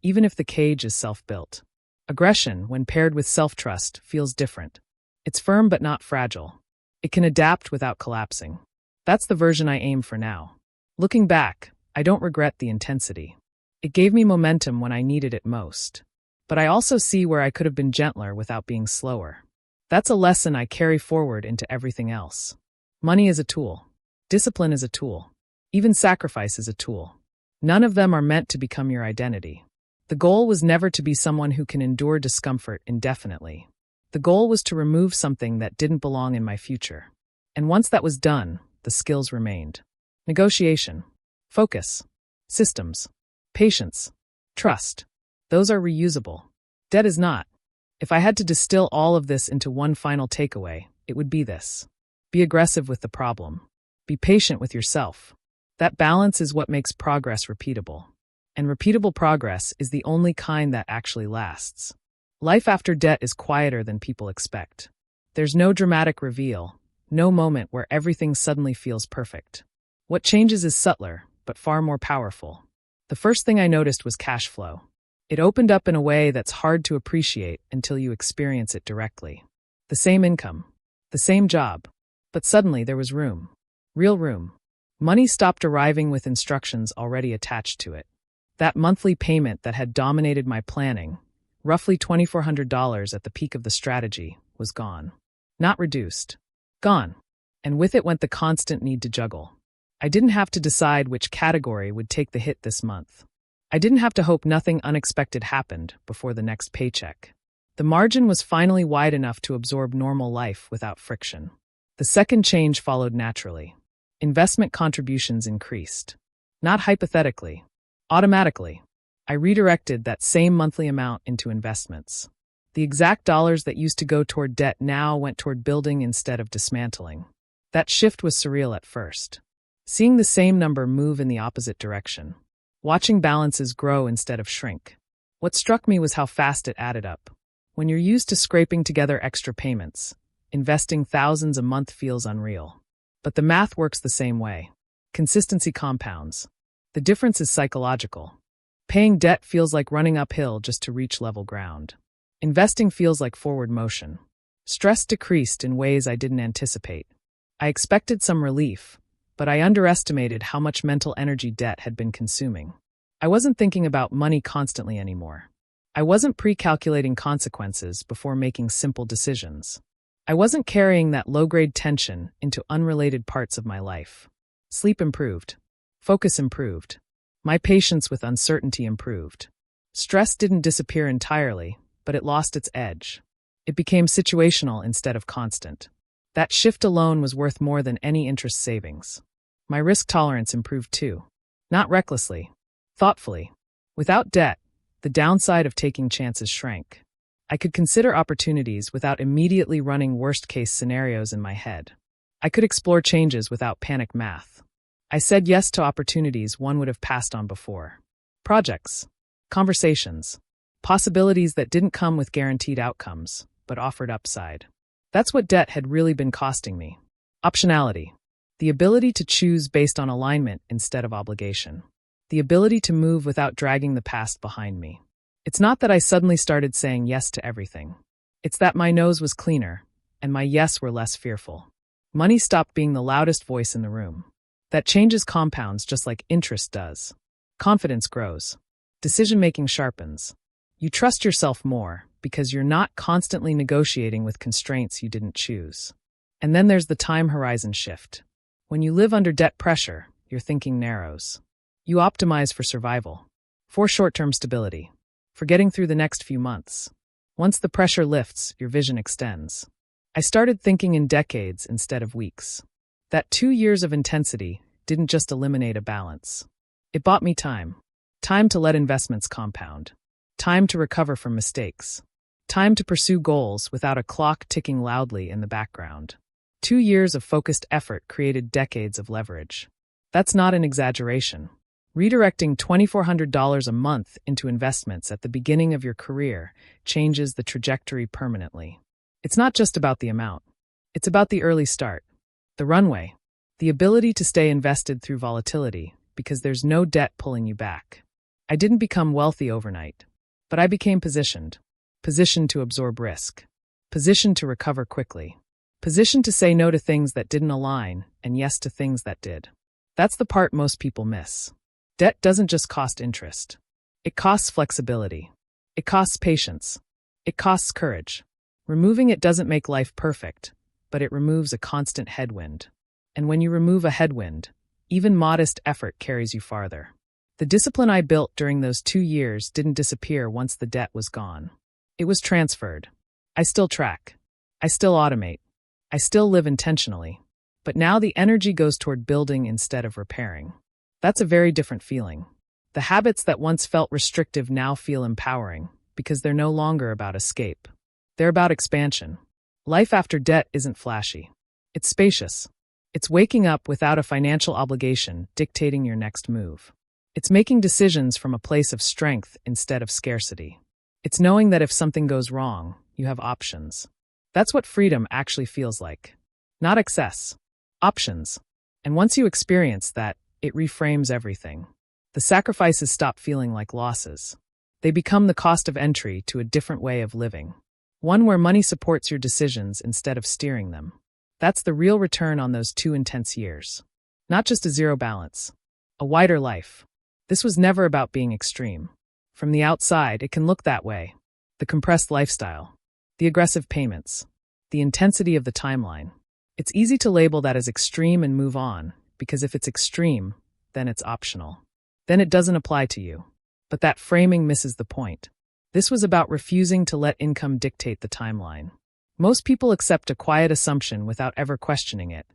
even if the cage is self-built. Aggression, when paired with self-trust, feels different. It's firm but not fragile. It can adapt without collapsing. That's the version I aim for now. Looking back, I don't regret the intensity. It gave me momentum when I needed it most. But I also see where I could have been gentler without being slower. That's a lesson I carry forward into everything else. Money is a tool. Discipline is a tool. Even sacrifice is a tool. None of them are meant to become your identity. The goal was never to be someone who can endure discomfort indefinitely. The goal was to remove something that didn't belong in my future. And once that was done, the skills remained. Negotiation, focus, systems, patience, trust. Those are reusable. Debt is not. If I had to distill all of this into one final takeaway, it would be this. Be aggressive with the problem. Be patient with yourself. That balance is what makes progress repeatable. And repeatable progress is the only kind that actually lasts. Life after debt is quieter than people expect. There's no dramatic reveal, no moment where everything suddenly feels perfect. What changes is subtler, but far more powerful. The first thing I noticed was cash flow. It opened up in a way that's hard to appreciate until you experience it directly. The same income, the same job, but suddenly there was room. Real room. Money stopped arriving with instructions already attached to it. That monthly payment that had dominated my planning, roughly $2,400 at the peak of the strategy, was gone. Not reduced. Gone. And with it went the constant need to juggle. I didn't have to decide which category would take the hit this month. I didn't have to hope nothing unexpected happened before the next paycheck. The margin was finally wide enough to absorb normal life without friction. The second change followed naturally. Investment contributions increased. Not hypothetically. Automatically. I redirected that same monthly amount into investments. The exact dollars that used to go toward debt now went toward building instead of dismantling. That shift was surreal at first. Seeing the same number move in the opposite direction. Watching balances grow instead of shrink. What struck me was how fast it added up. When you're used to scraping together extra payments, investing thousands a month feels unreal. But the math works the same way. Consistency compounds. The difference is psychological. Paying debt feels like running uphill just to reach level ground. Investing feels like forward motion. Stress decreased in ways I didn't anticipate. I expected some relief, but I underestimated how much mental energy debt had been consuming. I wasn't thinking about money constantly anymore. I wasn't pre-calculating consequences before making simple decisions. I wasn't carrying that low-grade tension into unrelated parts of my life. Sleep improved. Focus improved. My patience with uncertainty improved. Stress didn't disappear entirely, but it lost its edge. It became situational instead of constant. That shift alone was worth more than any interest savings. My risk tolerance improved too. Not recklessly, thoughtfully. Without debt, the downside of taking chances shrank. I could consider opportunities without immediately running worst-case scenarios in my head. I could explore changes without panic math. I said yes to opportunities one would have passed on before. Projects, conversations, possibilities that didn't come with guaranteed outcomes, but offered upside. That's what debt had really been costing me. Optionality. The ability to choose based on alignment instead of obligation. The ability to move without dragging the past behind me. It's not that I suddenly started saying yes to everything. It's that my no's was cleaner, and my yes were less fearful. Money stopped being the loudest voice in the room. That changes compounds just like interest does. Confidence grows. Decision-making sharpens. You trust yourself more because you're not constantly negotiating with constraints you didn't choose. And then there's the time horizon shift. When you live under debt pressure, your thinking narrows. You optimize for survival, for short-term stability, for getting through the next few months. Once the pressure lifts, your vision extends. I started thinking in decades instead of weeks. That 2 years of intensity didn't just eliminate a balance. It bought me time. Time to let investments compound. Time to recover from mistakes. Time to pursue goals without a clock ticking loudly in the background. 2 years of focused effort created decades of leverage. That's not an exaggeration. Redirecting $2,400 a month into investments at the beginning of your career changes the trajectory permanently. It's not just about the amount. It's about the early start, the runway, the ability to stay invested through volatility because there's no debt pulling you back. I didn't become wealthy overnight, but I became positioned to absorb risk, positioned to recover quickly, positioned to say no to things that didn't align and yes to things that did. That's the part most people miss. Debt doesn't just cost interest. It costs flexibility. It costs patience. It costs courage. Removing it doesn't make life perfect, but it removes a constant headwind. And when you remove a headwind, even modest effort carries you farther. The discipline I built during those 2 years didn't disappear once the debt was gone. It was transferred. I still track. I still automate. I still live intentionally. But now the energy goes toward building instead of repairing. That's a very different feeling. The habits that once felt restrictive now feel empowering because they're no longer about escape. They're about expansion. Life after debt isn't flashy. It's spacious. It's waking up without a financial obligation dictating your next move. It's making decisions from a place of strength instead of scarcity. It's knowing that if something goes wrong, you have options. That's what freedom actually feels like. Not excess. Options. And once you experience that, it reframes everything. The sacrifices stop feeling like losses. They become the cost of entry to a different way of living. One where money supports your decisions instead of steering them. That's the real return on those 2 intense years. Not just a zero balance. A wider life. This was never about being extreme. From the outside, it can look that way. The compressed lifestyle. The aggressive payments. The intensity of the timeline. It's easy to label that as extreme and move on. Because if it's extreme, then it's optional. Then it doesn't apply to you. But that framing misses the point. This was about refusing to let income dictate the timeline. Most people accept a quiet assumption without ever questioning it,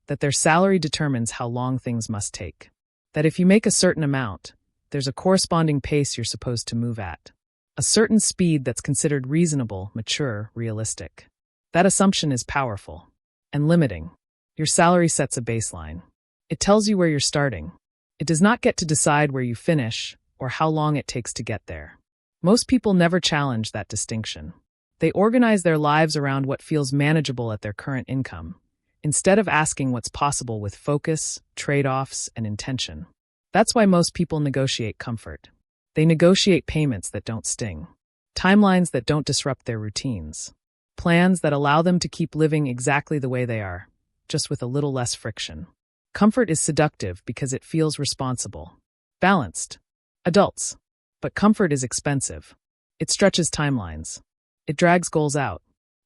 that their salary determines how long things must take. That if you make a certain amount, there's a corresponding pace you're supposed to move at. A certain speed that's considered reasonable, mature, realistic. That assumption is powerful and limiting. Your salary sets a baseline. It tells you where you're starting. It does not get to decide where you finish or how long it takes to get there. Most people never challenge that distinction. They organize their lives around what feels manageable at their current income, instead of asking what's possible with focus, trade-offs, and intention. That's why most people negotiate comfort. They negotiate payments that don't sting, timelines that don't disrupt their routines, plans that allow them to keep living exactly the way they are, just with a little less friction. Comfort is seductive because it feels responsible. Balanced. Adults. But comfort is expensive. It stretches timelines. It drags goals out.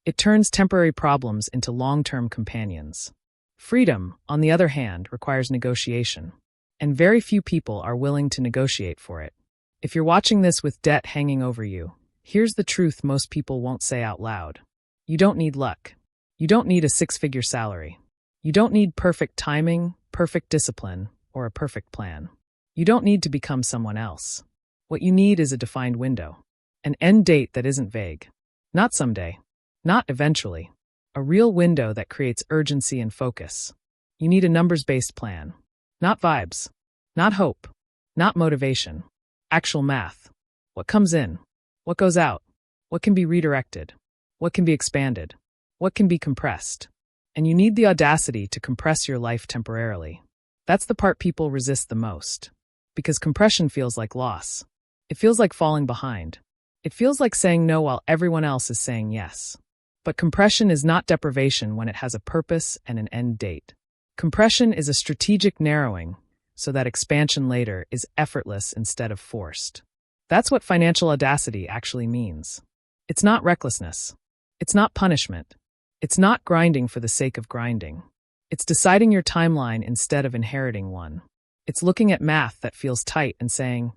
It turns temporary problems into long-term companions. Freedom, on the other hand, requires negotiation. And very few people are willing to negotiate for it. If you're watching this with debt hanging over you, here's the truth most people won't say out loud. You don't need luck. You don't need a 6-figure salary. You don't need perfect timing, perfect discipline, or a perfect plan. You don't need to become someone else. What you need is a defined window. An end date that isn't vague. Not someday. Not eventually. A real window that creates urgency and focus. You need a numbers-based plan. Not vibes. Not hope. Not motivation. Actual math. What comes in? What goes out? What can be redirected? What can be expanded? What can be compressed? And you need the audacity to compress your life temporarily. That's the part people resist the most. Because compression feels like loss. It feels like falling behind. It feels like saying no while everyone else is saying yes. But compression is not deprivation when it has a purpose and an end date. Compression is a strategic narrowing so that expansion later is effortless instead of forced. That's what financial audacity actually means. It's not recklessness. It's not punishment. It's not grinding for the sake of grinding. It's deciding your timeline instead of inheriting one. It's looking at math that feels tight and saying,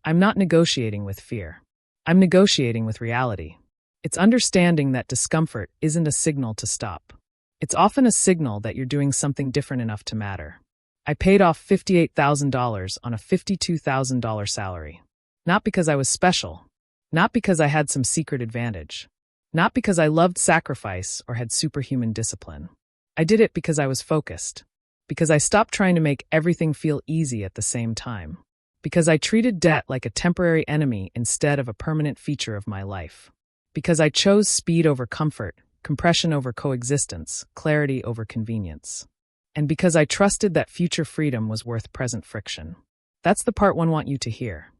I'm not negotiating with fear. I'm negotiating with reality. It's understanding that discomfort isn't a signal to stop. It's often a signal that you're doing something different enough to matter. I paid off $58,000 on a $52,000 salary. Not because I was special. Not because I had some secret advantage. Not because I loved sacrifice or had superhuman discipline. I did it because I was focused. Because I stopped trying to make everything feel easy at the same time. Because I treated debt like a temporary enemy instead of a permanent feature of my life. Because I chose speed over comfort, compression over coexistence, clarity over convenience. And because I trusted that future freedom was worth present friction. That's the part one want you to hear.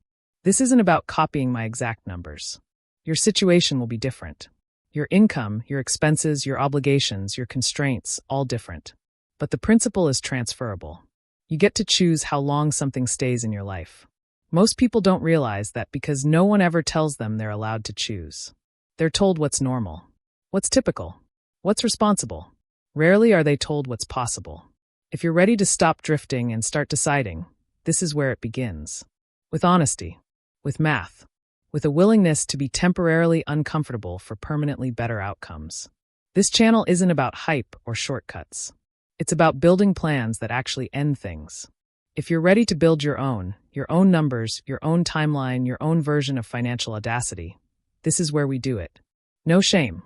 This isn't about copying my exact numbers. Your situation will be different. Your income, your expenses, your obligations, your constraints, all different. But the principle is transferable. You get to choose how long something stays in your life. Most people don't realize that because no one ever tells them they're allowed to choose. They're told what's normal, what's typical, what's responsible. Rarely are they told what's possible. If you're ready to stop drifting and start deciding, this is where it begins. With honesty, with math, with a willingness to be temporarily uncomfortable for permanently better outcomes. This channel isn't about hype or shortcuts. It's about building plans that actually end things. If you're ready to build your own numbers, your own timeline, your own version of financial audacity, this is where we do it. No shame,